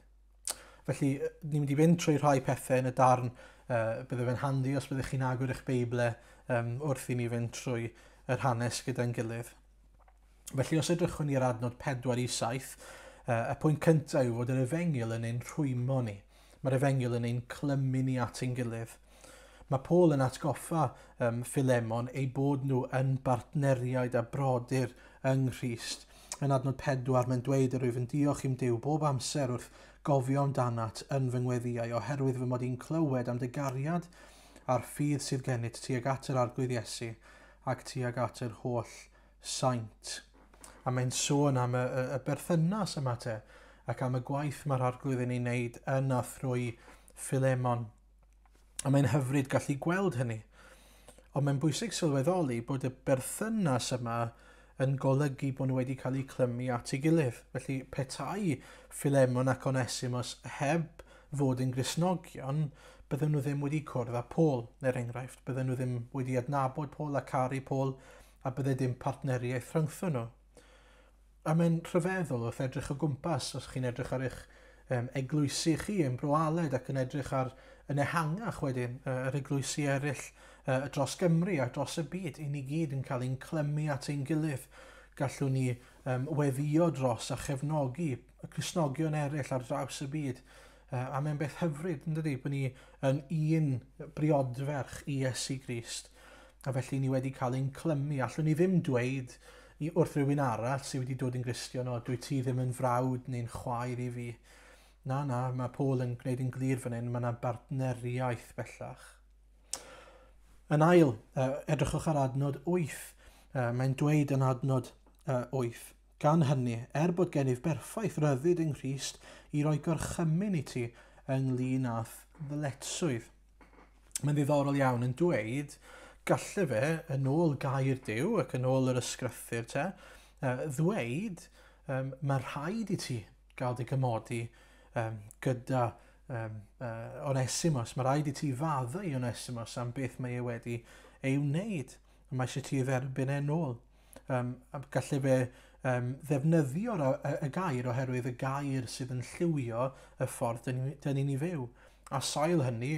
Felly, ni'n mynd i fynd trwy rhai pethau yn y darn, bydde fe'n handi os byddech chi'n agor eich Beible wrth i ni fynd trwy yr hanes gyda'n gilydd. Felly, os edrychwn ni'r adnod 4 i 7, y pwynt cyntaf yw fod yr Efengyl yn ein rhwymo ni. Mae'r Efengyl yn ein clymu ni at ein gilydd. Mae Paul yn atgoffa Philemon ei bod nhw yn bartneriaid a brodyr yng Nghrist. Yn adnod 4, mae'n dweud yr wyf yn diolch i'm Duw bob amser wrth gofio amdanat yn fy ngweddiau oherwydd fy mod i'n clywed am dy gariad a'r ffydd sydd gennyt tuag at yr arglwydd Iesu ac tuag at yr holl saint. A mae'n sôn am y berthynas yma te ac am y gwaith mae'r arglwydd yn ei wneud yn a thrwy Philemon. A mae'n hyfryd gallu gweld hynny. Ond mae'n bwysig sylweddoli bod y berthynas yma yn golygu bod nhw wedi cael eu clymu at ei gilydd. Felly petai Philemon ac Onesimus heb fod yn Gristnogion, bydden nhw ddim wedi cwrdd â Paul, er enghraifft. Bydden nhw ddim wedi adnabod Paul a caru Paul, a bydde dim partneriaeth rhyngthyn nhw. A mae'n rhyfeddol wrth edrych o gwmpas, os chi'n edrych ar eich eglwysi chi yn Bro Aled ac yn edrych ar yn ehangach wedyn, yr eglwysi eraill dros Gymru a dros y byd, i ni gyd yn cael ein clymu at ein gilydd. Gallwn ni weddio dros a chefnogi y Cristnogion eraill ar draws y byd. A mae'n beth hyfryd, yn dydi, bod ni yn un briodferch i Iesu Grist. A felly ni wedi cael ein clymu. Allwn ni ddim dweud wrth rhywun arall sydd wedi dod yn Gristion, o, dwi ti ddim yn frawd neu'n chwaer i fi. Na, mae Paul yn gwneud yn glir fan hyn, mae yna bartneriaeth bellach. Yn ail, edrychwch ar adnod 8. Mae'n dweud yn adnod 8. Gan hynny, bod gennyf berffaith ryddid yng Nghrist i roi gorchymyn i ti ynglyn â ddyletswydd. Mae'n ddiddorol iawn yn dweud, galle fe, yn ôl gair Duw ac yn ôl yr ysgrythyr te, ddweud, mae rhaid i ti gael dy gymodi gyda Onesimus. Mae rhaid i ti fadda i Onesimus am beth mae e wedi ei wneud. Mae eisiau ti dderbyn e'n ôl. Galle fe ddefnyddio y gair oherwydd y gair sydd yn lliwio y ffordd dyn ni'n ei fyw. A sail hynny,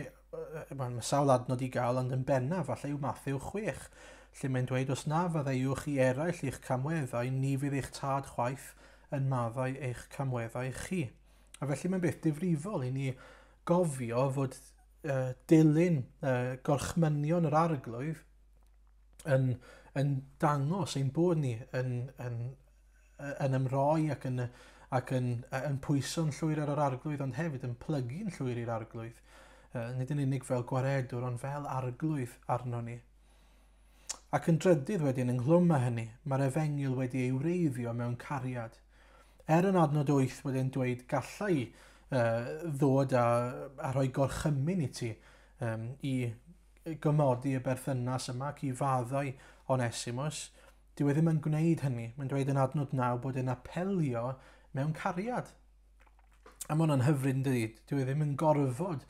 mae sawl adnod i gael, ond yn bennaf, falle yw Mathew 6, lle mae'n dweud, os na faddeuwch chi eraill i'ch camweddau, ni fydd eich tad chwaith yn maddau eich camweddau chi. A felly mae'n beth difrifol i ni gofio fod dilyn gorchmynion yr arglwydd yn dangos ein bod ni yn ymroi ac yn pwyso'n llwyr ar yr arglwydd, ond hefyd yn plygu'n llwyr i'r arglwydd. Nid yn unig fel gwaredwr, ond fel arglwydd arno ni. Ac yn drydydd wedyn ynglwm â hynny, mae'r Efengyl wedi ei wreiddio mewn cariad. Yn adnod 8 wedyn dweud gallai ddod a rhoi gorchymyn i ti i gymodi y berthynas yma ac i faddau Onesimus. Dyw e ddim yn gwneud hynny. Mae'n dweud yn adnod 9 bod e'n apelio mewn cariad. A mae hwnna'n hyfryd yn dweud. Dyw e ddim yn gorfod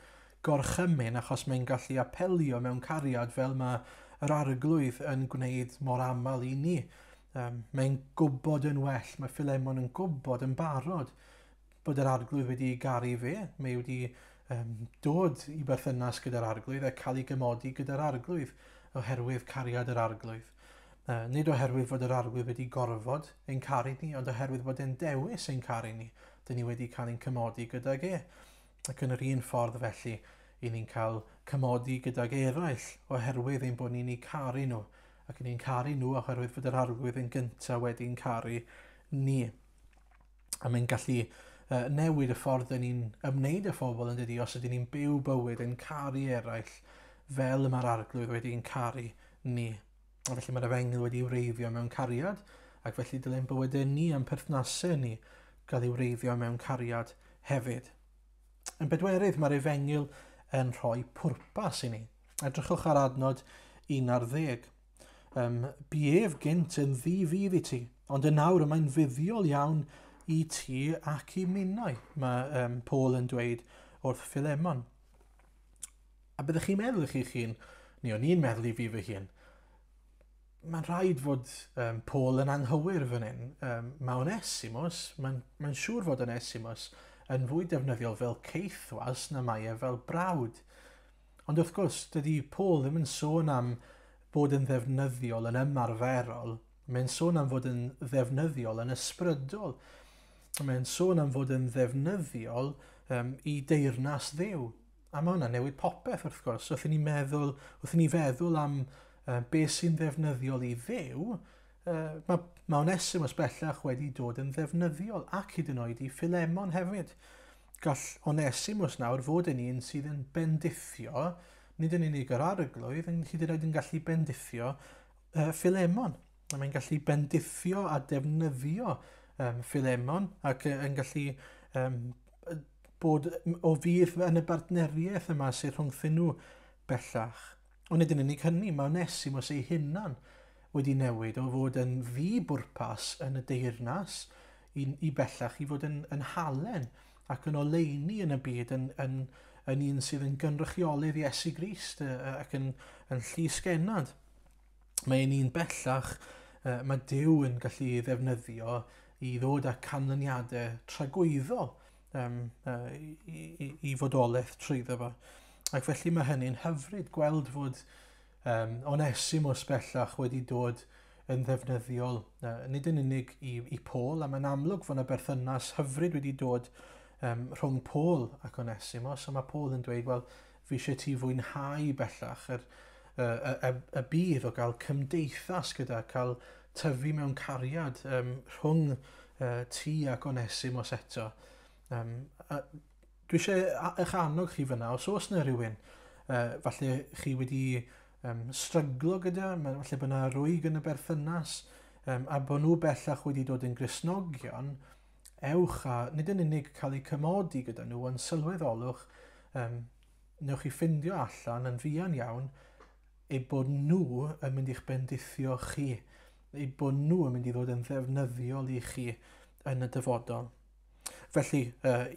gorchymyn achos mae'n gallu apelio mewn cariad fel mae yr arglwydd yn gwneud mor aml i ni. Mae'n gwybod yn well, mae Philemon yn gwybod yn barod bod yr arglwydd wedi garu fe. Mae wedi dod i berthynas gyda'r arglwydd a cael ei gymodi gyda'r arglwydd oherwydd cariad yr arglwydd. Nid oherwydd fod yr arglwydd wedi gorfod ein caru ni, ond oherwydd bod e'n dewis ein caru ni. Dyn ni wedi cael ein cymodi gydag e. Ac yn yr un ffordd felly, i ni'n cael cymodi gydag eraill oherwydd ein bod ni'n ei caru nhw. Ac yn ni'n caru nhw oherwydd fod yr arglwydd yn gyntaf wedi'n caru ni. A mae'n gallu newid y ffordd dyn ni'n ymwneud â phobl yn dydi, os ydyn ni'n byw bywyd yn caru eraill fel mae'r arglwydd wedi'n caru ni. A felly mae'r Efengyl wedi wreiddio mewn cariad, ac felly dylen bywydau ni am perthnasau ni gael ei wreiddio mewn cariad hefyd. Yn bedwerydd, mae'r Efengyl yn rhoi pwrpas i ni. Edrychwch ar adnod 11. Bu ef gynt yn ddi-fydd i ti, ond yn nawr mae'n fuddiol iawn i ti ac i minnau, mae Paul yn dweud wrth Philemon. A byddwch chi'n meddwl i chi hun, neu o'n i'n meddwl i fi fy hun, mae'n rhaid fod Paul yn anghywir fan hyn. Mae Onesimus, mae'n siŵr fod Onesimus yn fwy defnyddiol fel ceithwas na mae e fel brawd. Ond wrth gwrs, dydy Paul ddim yn sôn am bod yn ddefnyddiol yn ymarferol. Mae'n sôn am fod yn ddefnyddiol yn ysbrydol. Mae'n sôn am fod yn ddefnyddiol i deyrnas Dduw. A mae hwnna'n newid popeth wrth gwrs. Wrth i ni feddwl am beth sy'n ddefnyddiol i Dduw, mae Onesimus bellach wedi dod yn ddefnyddiol ac hyd yn oed i Philemon hefyd. Gall Onesimus nawr fod yn un sydd yn bendithio, nid yn unig yr arglwydd, yn hyd yn oed yn gallu bendithio Philemon. Mae'n gallu bendithio a defnyddio Philemon ac yn gallu bod o fydd yn y bartneriaeth yma sydd rhwngthyn nhw bellach. Ond nid yn unig hynny, mae Onesimus ei hunan wedi newid o fod yn ddi-bwrpas yn y deyrnas i bellach i fod yn halen ac yn oleuni yn y byd yn un sydd yn gynrychiolydd Iesu Grist ac yn llysgennad. Mae'n un bellach mae Duw yn gallu ddefnyddio i ddod â canlyniadau tragwyddol i fodolaeth trwyddo fo. Ac felly mae hynny'n hyfryd gweld fod Onesimus bellach wedi dod yn ddefnyddiol, nid yn unig i Paul, a mae'n amlwg fod yna berthynas hyfryd wedi dod rhwng Paul ac Onesimus, a mae Paul yn dweud, wel, fi eisiau ti fwynhau bellach y bydd o gael cymdeithas gyda, cael tyfu mewn cariad rhwng ti ac Onesimus eto. Dwi eisiau eich annog chi fyna, os oes yna rhywun, falle chi wedi stryglo gyda, falle bod yna rwyg yn y berthynas, a bod nhw bellach wedi dod yn Gristnogion, ewch a nid yn unig cael eu cymodi gyda nhw, ond sylweddolwch, newch chi ffindio allan yn fuan iawn, eu bod nhw yn mynd i'ch bendithio chi, eu bod nhw yn mynd i ddod yn ddefnyddiol i chi yn y dyfodol. Felly,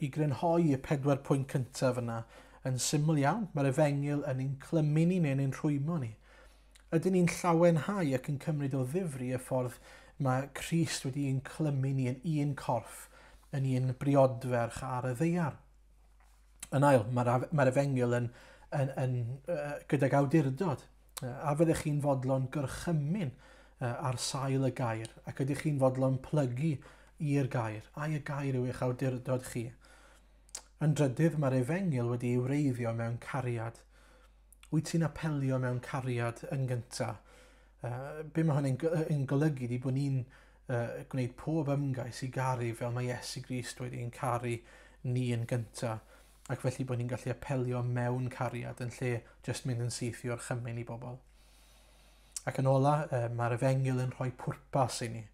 i grynhoi y 4 pwynt cyntaf yna, yn syml iawn, mae'r Efengyl yn ein clymu ni neu'n ein rhwymo ni. Ydyn ni'n llawenhau ac yn cymryd o ddifri y ffordd mae Crist wedi ein clymu ni yn un corff, yn un briodferch ar y ddeiar. Yn ail, mae'r Efengyl yn gydag awdurdod, a fyddech chi'n fodlon gyrchymyn ar sail y gair, ac ydych chi'n fodlon plygu i'r gair, a'i y gair yw eich awdurdod chi. Yn drydydd, mae'r Efengyl wedi ei wreiddio mewn cariad. Wyt ti'n apelio mewn cariad yn gyntaf? Be mae hwnna'n golygu di bod ni'n gwneud pob ymgais i garu fel mae Iesu Grist wedi'n caru ni yn gyntaf, ac felly bod ni'n gallu apelio mewn cariad yn lle jyst mynd yn syth i orchymyn i bobl. Ac yn ola, mae'r Efengyl yn rhoi pwrpas i ni.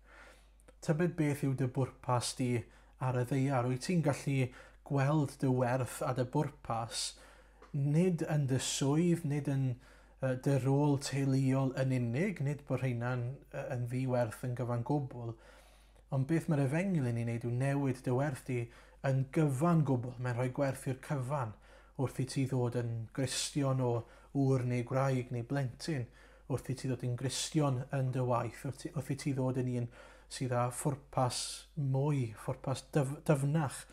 Tybed beth yw dy bwrpas di ar y ddeiar? Wyt ti'n gallu gweld dy werth a dy bwrpas nid yn dy swydd, nid yn dy rôl teuluol yn unig, nid bod rheina'n yn ddiwerth yn gyfan gwbl, ond beth mae'r Efengyl yn ei wneud yw newid dy werth di yn gyfan gwbl. Mae'n rhoi gwerth i'r cyfan wrth i ti ddod yn Gristion o wr neu gwraig neu blentyn, wrth i ti ddod yn Gristion yn dy waith, wrth i ti ddod yn un sydd â ffwrpas mwy, ffwrpas dyfnach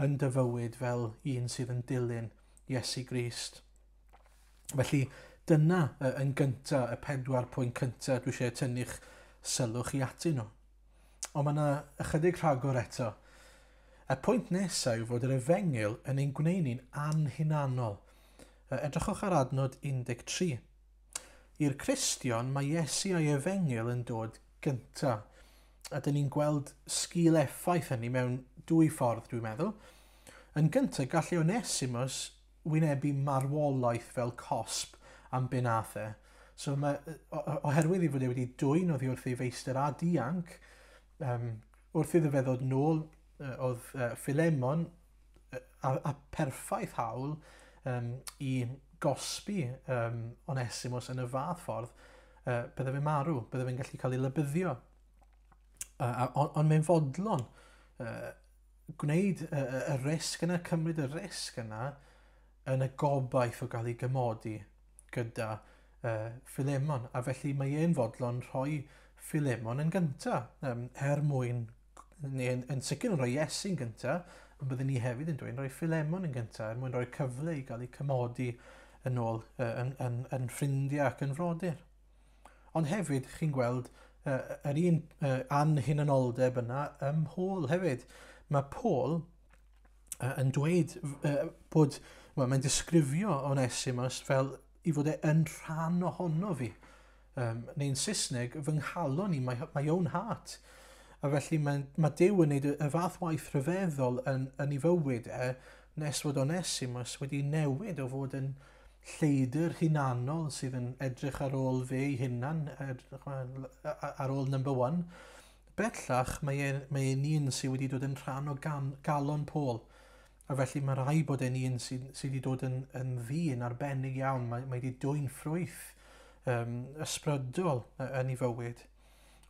yn dy fywyd fel un sydd yn dilyn Iesu Grist. Felly, dyna yn gyntaf, y 4 pwynt cyntaf dwi eisiau tynnu'ch sylwch i atyn nhw. Ond mae yna ychydig rhagor eto. Y pwynt nesaf yw fod yr Efengyl yn ein gwneud ni'n anhunanol. Edrychwch ar adnod 13. I'r Cristion mae Iesu a'i Efengyl yn dod gyntaf. A dyn ni'n gweld sgil effaith hynny mewn 2 ffordd, dwi'n meddwl. Yn gyntaf, gall Onesimus wynebu marwolaeth fel cosb am benathau. So, oherwydd i fod wedi dwyn oddi wrth ei feistr a dianc, wrth iddo fe ddod nôl, oedd Philemon a perffaith hawl i gosbi Onesimus yn y fath ffordd, bydde fe marw, bydde fe'n gallu cael ei lybyddio. Ond mae'n fodlon gwneud y risg yna, cymryd y risg yna yn y gobaith o gael ei gymodi gyda Philemon. A felly mae e'n fodlon rhoi Philemon yn gyntaf, mwyn, neu yn sicr yn rhoi Iesu'n gyntaf, ond byddwn ni hefyd yn dweud rhoi Philemon yn gyntaf, mwyn rhoi cyfle i gael ei cymodi yn ôl yn ffrindiau ac yn frodyr. Ond hefyd, chi'n gweld, yr un anhunanoldeb yna ym Paul hefyd. Mae Paul yn dweud bod, mae'n disgrifio Onesimus fel i fod yn rhan ohono fi. neu'n Saesneg, fy nghalon i, my own heart. A felly mae Duw yn gwneud y fath waith rhyfeddol yn ei fywyd nes fod Onesimus wedi newid o fod yn lleidr hunanol sydd yn edrych ar ôl fe ei hunan, ar ôl number 1. Bellach, mae e'n un sydd wedi dod yn rhan o galon Paul. A felly mae rai bod e'n un sydd wedi dod yn ddyn arbennig iawn. Mae wedi dwy'n ffrwyth ysbrydol yn ei fywyd.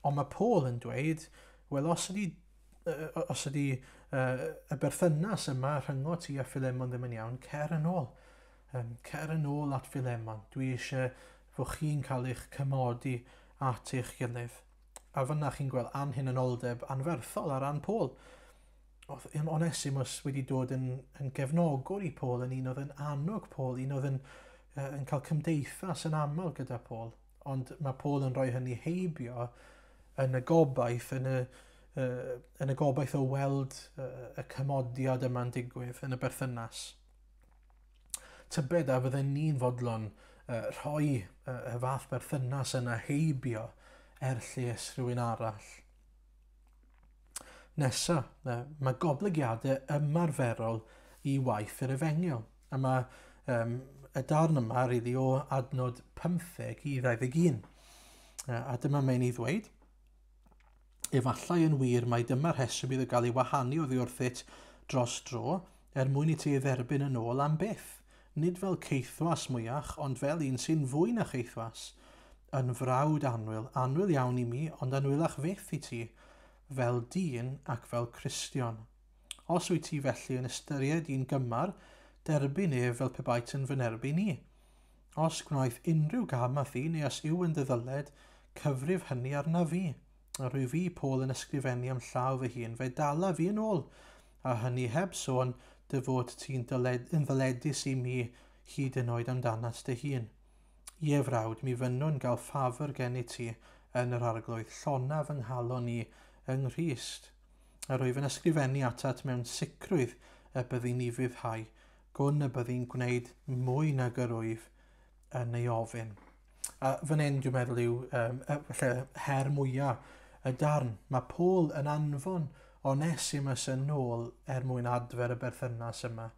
Ond mae Paul yn dweud, wel, os ydy y berthynas yma rhyngo ti a Philemon ddim yn iawn, cer yn ôl. Cer yn ôl at Philemon. Dwi eisiau fod chi'n cael eich cymodi at eich gilydd. A fyna chi'n gweld anhunanoldeb anferthol ar ran Paul. Oedd Onesimus wedi dod yn gefnogwr i Paul, yn un oedd yn annog Paul, un oedd yn cael cymdeithas yn aml gyda Paul. Ond mae Paul yn rhoi hynny heibio yn y gobaith, yn y gobaith o weld y cymodiad yma'n digwydd yn y berthynas. Tybed a fydden ni'n fodlon rhoi y fath berthynas yna heibio lles rhywun arall. Nesa, mae goblygiadau ymarferol i waith yr Efengyl. A mae y darn yma rili o adnod 15 i 21. A dyma mae'n ei ddweud. Efallai yn wir mai dyma'r rheswm iddo gael ei wahanu oddi wrthyt dros dro mwyn i ti dderbyn yn ôl am byth. Nid fel ceithwas mwyach, ond fel un sy'n fwy na cheithwas. Yn frawd anwyl iawn i mi, ond anwylach fyth i ti, fel dyn ac fel Cristion. Os wyt ti felly yn ystyried un gymar, derbyn ef fel pe bait yn fy nerbyn ni. Os gwnaeth unrhyw gam a thi, neu os yw yn ddyled, cyfrif hynny arna fi. A rwy fi, Paul, yn ysgrifennu am llaw fy hun, fe dala fi yn ôl, a hynny heb sôn dy fod ti'n ddyledus i mi hyd yn oed amdanat dy hun. Ie frawd, mi fynnwn gael ffafr gen i ti yn yr arglwydd, llonaf yng nghalon ni yng Nghrist. A rwy fy'n ysgrifennu atat mewn sicrwydd y byddi'n i fyddhau, gwn y byddi'n gwneud mwy na gyrwyf yn ei ofyn. A fan hyn, dwi'n meddwl, yw her mwyaf y darn. Mae Paul yn anfon Onesimus yn ôl mwyn adfer y berthynas yma.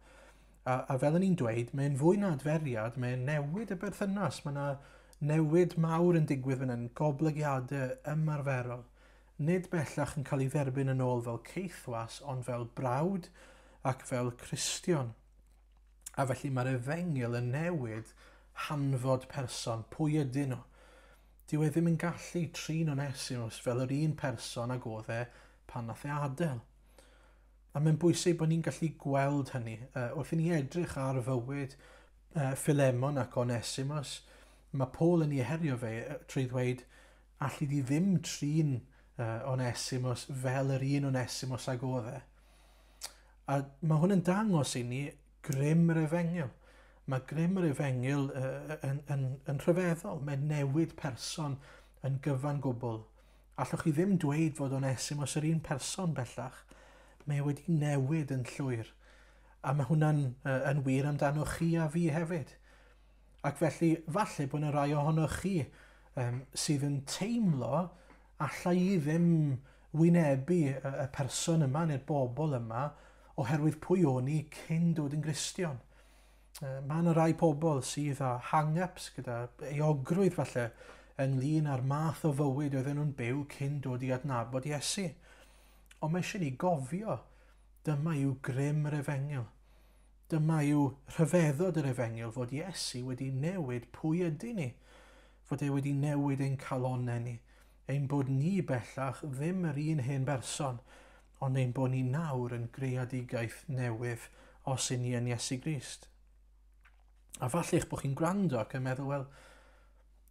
A fel ni'n dweud, mae'n fwy na adferiad, mae'n newid y berthynas. Mae yna newid mawr yn digwydd fan hyn, goblygiadau ymarferol. Nid bellach yn cael ei dderbyn yn ôl fel ceithwas, ond fel brawd ac fel Cristion. A felly mae'r Efengyl yn newid hanfod person, pwy ydyn nhw. Dyw e ddim yn gallu trin Onesimus fel yr un person ag oedd pan nath adael. A mae'n bwysig bod ni'n gallu gweld hynny. Wrth i ni edrych ar fywyd Philemon ac Onesimus, mae Paul yn ei herio fe trwy ddweud allu di ddim trin Onesimus fel yr un Onesimus ag oedd e. A mae hwn yn dangos i ni grym yr Efengyl. Mae grym yr Efengyl yn rhyfeddol. Mae'n newid person yn gyfan gwbl. Allwch chi ddim dweud fod Onesimus yr un person bellach. Mae wedi newid yn llwyr. A mae hwnna'n yn wir amdano chi a fi hefyd. Ac felly, falle bod yna rai ohonoch chi sydd yn teimlo allai i ddim wynebu y person yma neu'r bobl yma oherwydd pwy o'n i cyn dod yn Gristion. Mae yna rai pobl sydd â hang-ups gyda eogrwydd falle ynglyn â'r math o fywyd oedden nhw'n byw cyn dod i adnabod Iesu. Ond mae eisiau ni gofio, dyma yw grym yr Efengyl. Dyma yw rhyfeddod yr Efengyl fod Iesu wedi newid pwy ydyn ni. Fod e wedi newid ein calonau ni. Ein bod ni bellach ddim yr un hen berson, ond ein bod ni nawr yn greadigaeth newydd os yn ni yn Iesu Grist. A falle eich bod chi'n gwrando ac yn meddwl, wel,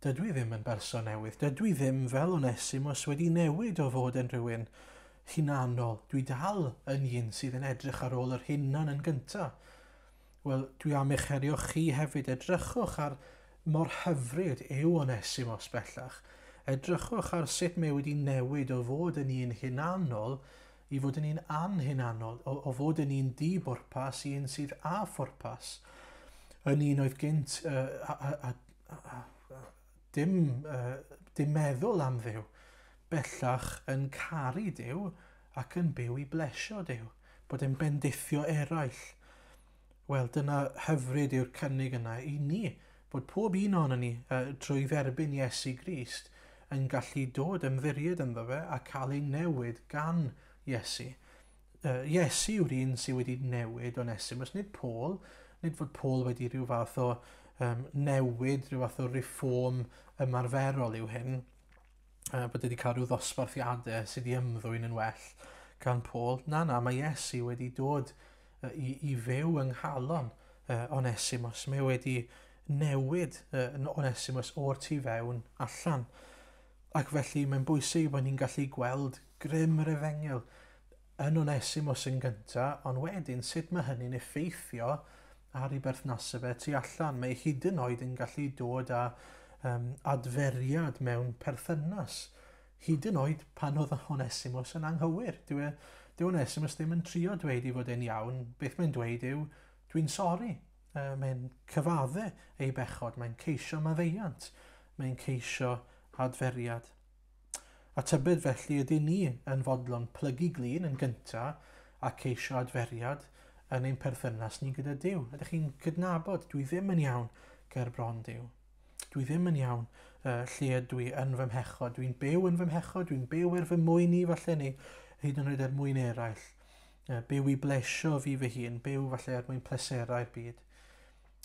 dydw i ddim yn berson newydd. Dydw i ddim fel Onesimus wedi newid o fod yn rhywun hunanol. Dwi dal yn un sydd yn edrych ar ôl yr hunan yn gyntaf. Wel, dwi am eich herio chi hefyd. Edrychwch ar mor hyfryd yw Onesimus bellach. Edrychwch ar sut mae wedi newid o fod yn un hunanol i fod yn un anhunanol, o fod yn un dibwrpas i un sydd â phwrpas. Yn un oedd gynt dim meddwl am Dduw, bellach yn caru Duw ac yn byw i blesio Duw, bod e'n bendithio eraill. Wel, dyna hyfryd yw'r cynnig yna i ni, bod pob un o'n ni drwy dderbyn Iesu Grist yn gallu dod ymddiried ynddo fe a cael ei newid gan Iesu. Iesu yw'r un sydd wedi newid Onesimus, nid Paul, nid fod Paul wedi rhyw fath o newid, rhyw fath o reform ymarferol yw hyn, bod wedi cael rhyw ddosbarthiadau sydd wedi ymddwyn yn well gan Paul. Na, mae Iesu wedi dod i fyw yng nghalon Onesimus. Mae wedi newid Onesimus o'r tu fewn allan. Ac felly mae'n bwysig bod ni'n gallu gweld grym yr Efengyl yn Onesimus yn gyntaf, ond wedyn sut mae hynny'n effeithio ar ei berthnasau fe tu allan. Mae hyd yn oed yn gallu dod â adferiad mewn perthynas. Hyd yn oed pan oedd Onesimus yn anghywir. Dyw Onesimus ddim yn trio dweud i fod e'n iawn. Beth mae'n dweud yw, dwi'n sori. Mae'n cyfadde ei bechod, mae'n ceisio maddeiant, mae'n ceisio adferiad. A tybed felly ydy ni yn fodlon plygu glin yn gyntaf a ceisio adferiad yn ein perthynas ni gyda Duw. Ydych chi'n cydnabod, dwi ddim yn iawn ger bron Duw. Dwi ddim yn iawn lle ydw i yn fy mhechod. Dwi'n byw yn fy mhechod, dwi'n byw er fy mwyn i falle ni, hyd yn oed er mwyn eraill. Byw i blesio fi fy hun, byw falle er mwyn pleserau'r byd.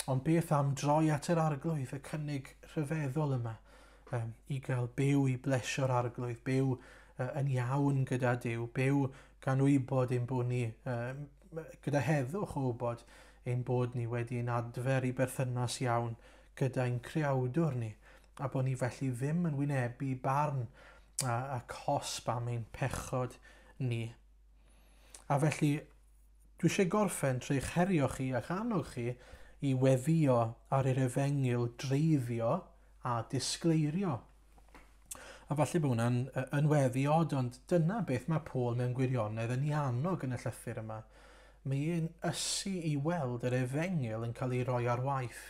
Ond beth am droi at yr arglwydd, y cynnig rhyfeddol yma, i gael byw i blesio'r arglwydd, byw yn iawn gyda Duw, byw gan wybod ein bod ni, gyda heddwch o wybod ein bod ni wedi'n adfer i berthynas iawn gyda'n creawdwr ni, a bod ni felly ddim yn wynebu barn a cosb am ein pechod ni. A felly, dwi eisiau gorffen trwy'ch herio chi a'ch annog chi i weddio ar yr Efengyl dreiddio a disgleirio. A falle bod hwnna'n yn weddiod, ond dyna beth mae Paul mewn gwirionedd yn ei annog yn y llythyr yma. Mae e'n ysu i weld yr Efengyl yn cael ei roi ar waith.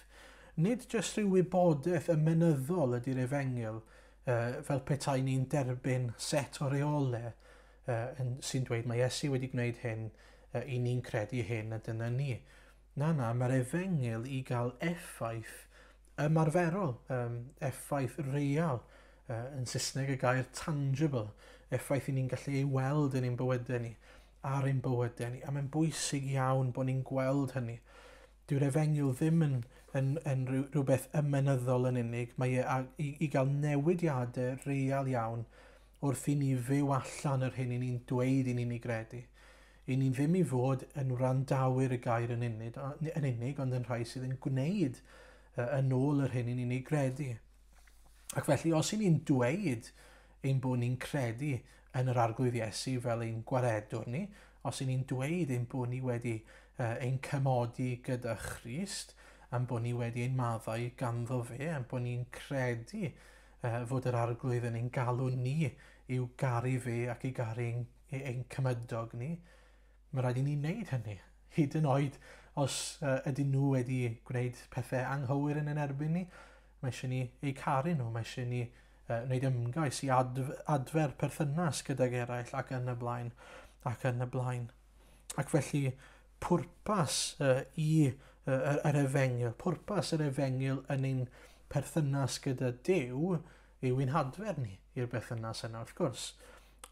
Nid jyst rhyw wybodaeth ymenyddol ydy'r Efengyl, fel petai ni'n derbyn set o reolau sy'n dweud mae Iesu wedi gwneud hyn, i ni'n credu hyn a dyna ni. Na, mae'r Efengyl i gael effaith ymarferol, effaith real, yn Saesneg y gair tangible, effaith i ni'n gallu ei weld yn ein bywydau ni, ar ein bywydau ni. A mae'n bwysig iawn bod ni'n gweld hynny. Dyw'r Efengyl ddim yn rhywbeth ymenyddol yn unig, mae i gael newidiadau real iawn wrth i ni fyw allan yr hyn i ni'n dweud i ni'n ei gredu. I ni ddim i fod yn wrandawyr y gair yn unig, ond yn rhai sydd yn gwneud yn ôl yr hyn i ni'n ei gredu. Ac felly, os i ni'n dweud ein bod ni'n credu yn yr arglwydd Iesu fel ein gwaredwr ni, os i ni'n dweud ein bod ni wedi ein cymodi gyda Christ, am bod ni wedi ein maddau ganddo fe, am bod ni'n credu fod yr arglwydd yn ein galw ni i'w garu fe ac i garu ein cymydog ni, mae rhaid i ni wneud hynny. Hyd yn oed os ydyn nhw wedi gwneud pethau anghywir yn erbyn ni, mae eisiau ni eu caru nhw, mae eisiau ni wneud ymgais i adfer perthynas gydag eraill ac yn y blaen, ac yn y blaen. Ac felly, pwrpas yr Efengyl, pwrpas yr Efengyl yn ein perthynas gyda Duw yw ein hadfer ni i'r berthynas yna, wrth gwrs.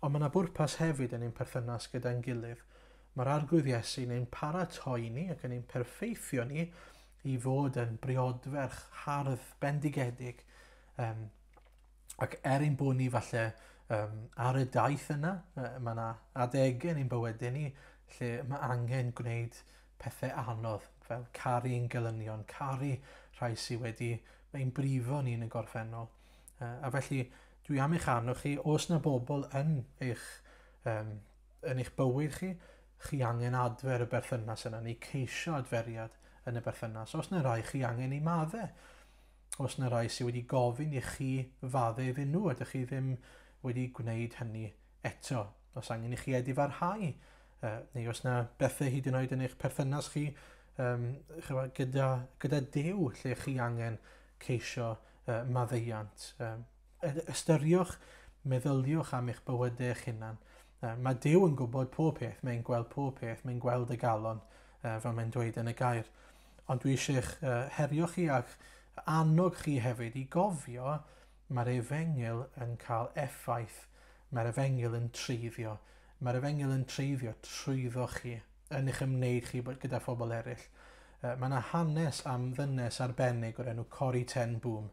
Ond mae yna bwrpas hefyd yn ein perthynas gyda'n gilydd. Mae'r arglwydd Iesu yn ein paratoi ni ac yn ein perfeithio ni i fod yn briodferch hardd bendigedig. Ac ein bod ni falle ar y daith yna, mae yna adegau yn ein bywydau ni lle mae angen gwneud pethau anodd, fel caru ein gelynion, caru rhai sydd wedi ein brifo ni yn y gorffennol. A felly, dwi am eich annog chi, os yna bobl yn eich bywyd chi angen adfer y berthynas yna, neu ceisio adferiad yn y berthynas. Os yna rai chi angen ei maddau, os yna rai sydd wedi gofyn i chi faddau iddyn nhw, ydych chi ddim wedi gwneud hynny eto. Os angen i chi edifarhau, neu os yna bethau hyd yn oed yn eich perthynas chi gyda Duw, lle chi angen ceisio maddeiant. Ystyriwch, meddyliwch am eich bywydau eich hunan. Mae Duw yn gwybod pob peth, mae'n gweld pob peth, mae'n gweld y galon, fel mae'n dweud yn y gair. Ond dwi eisiau'ch herio chi ac annog chi hefyd i gofio mae'r efengil yn cael effaith, mae'r efengil yn treiddio. Mae'r efengil yn treiddio trwyddo chi yn eich ymwneud chi gyda phobl eraill. Mae yna hanes am ddynes arbennig o'r enw Corrie ten Boom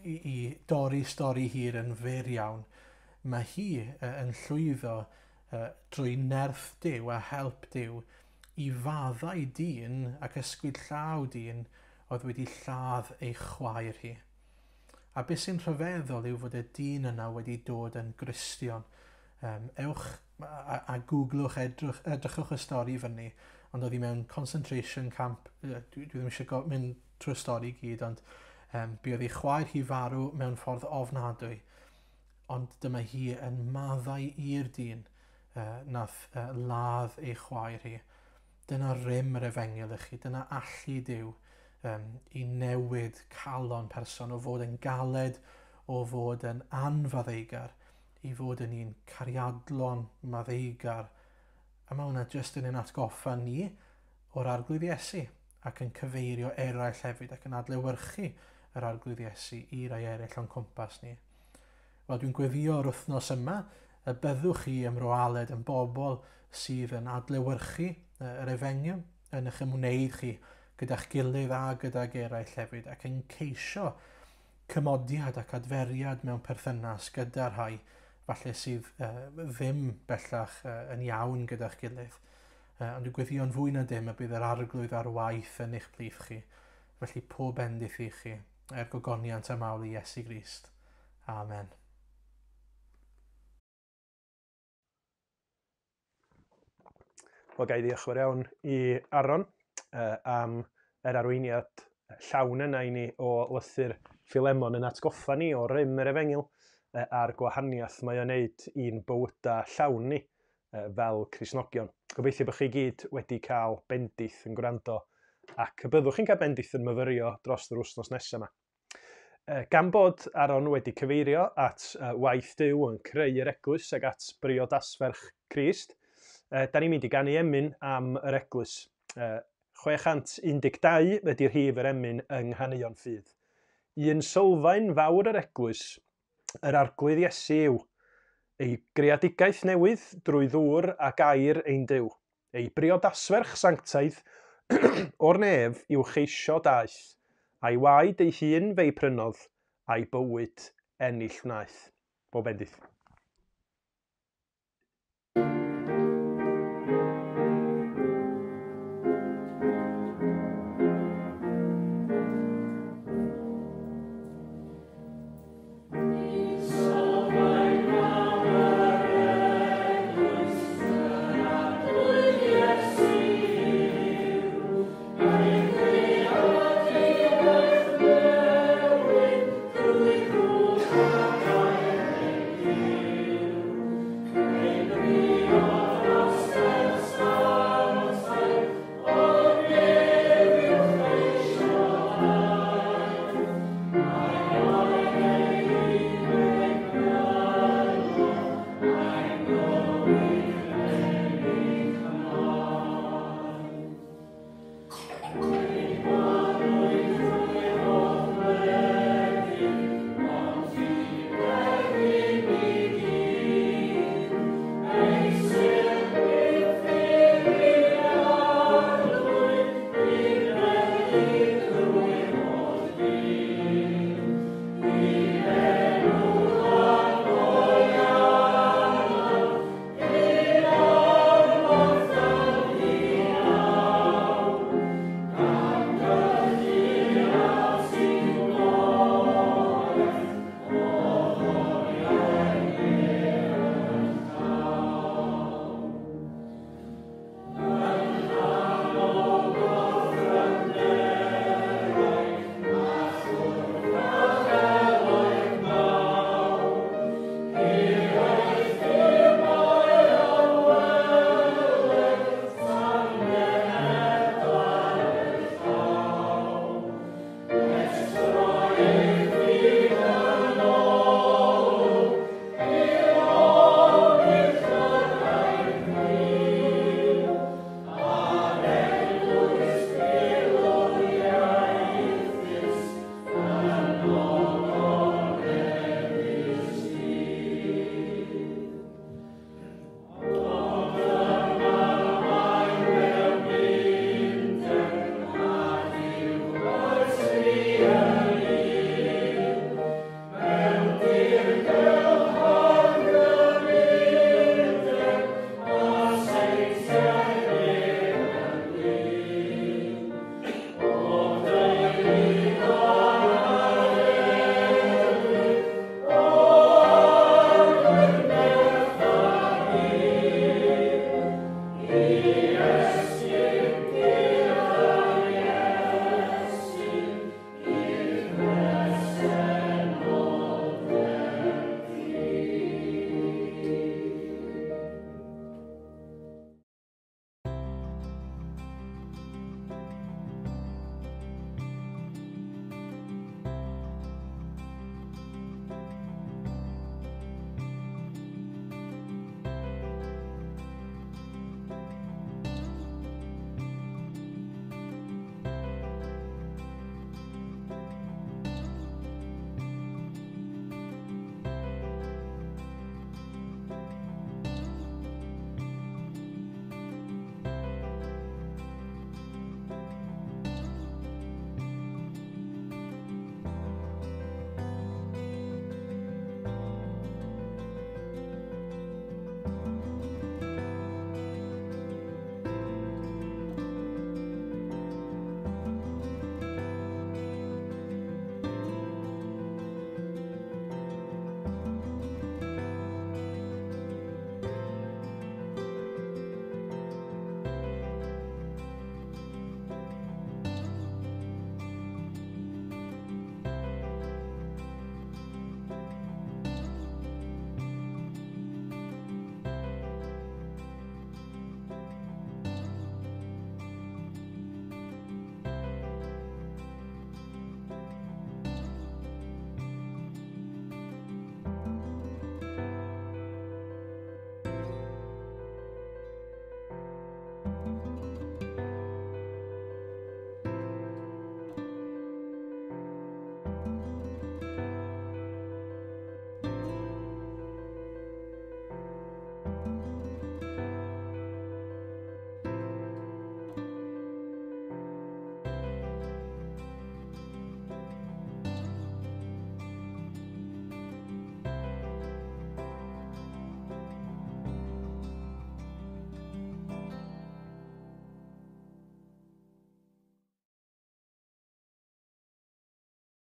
i dorri stori hir yn fyr iawn. Mae hi yn llwyddo drwy nerth Duw a help Duw i faddau dyn ac ysgwyd llaw dyn oedd wedi lladd ei chwaer hi. A beth sy'n rhyfeddol yw fod y dyn yna wedi dod yn Gristion. Ewch a googlwch, edrychwch y stori fyny, ond oedd hi mewn concentration camp. Dwi ddim eisiau mynd trwy'r stori i gyd, ond bu oedd ei chwaer hi farw mewn ffordd ofnadwy. Ond dyma hi yn maddau i'r dyn nath ladd ei chwaer hi. Dyna rym yr efengil i chi, dyna allu Duw i newid calon person o fod yn galed, o fod yn anfaddeugar, i fod yn un cariadlon, maddeugar. A mae hwnna jyst yn ein atgoffa ni o'r arglwydd Iesu ac yn cyfeirio eraill hefyd ac yn adlewyrchu yr arglwydd Iesu i rai eraill o'n cwmpas ni. Wel, dwi'n gweddio'r wythnos yma y byddwch chi ymroaled yn bobl sydd yn adlewyrchu yr efengil yn eich ymwneud chi gyda'ch gilydd a gyda'r eraill hefyd ac yn ceisio cymodiad ac adferiad mewn perthynas gyda'r rhai falle sydd ddim bellach yn iawn gyda'ch gilydd. Ond dwi'n gweddio'n fwy na dim y bydd yr arglwydd ar waith yn eich plith chi. Felly pob bendith i chi, gogoniant a mawl i Iesu Grist. Amen. Wel, gai ddiolch iawn i Aron am yr arweiniad llawn yna i ni o lythyr Philemon yn atgoffa ni o rym yr efengil a'r gwahaniaeth mae o'n neud i'n bywyda llawn ni fel Cristnogion. Gobeithio bod chi gyd wedi cael bendith yn gwrando ac y byddwch chi'n cael bendith yn myfyrio dros yr wythnos nesaf yma. Gan bod Aron wedi cyfeirio at waith Duw yn creu yr eglwys ac at briodasferch Crist, da ni'n mynd i ganu emyn am yr eglwys. 612 ydy'r rhif yr emyn yng Nghaneuon Ffydd. Un sylfaen fawr yr eglwys, yr arglwydd Iesu yw, ei greadigaeth newydd drwy ddŵr a gair ein Duw, ei briodasferch sanctaidd o'r nef i'w cheisio daeth, a'i waed ei hun fe'i prynodd, a'i bywyd ennill wnaeth. Bob bendith.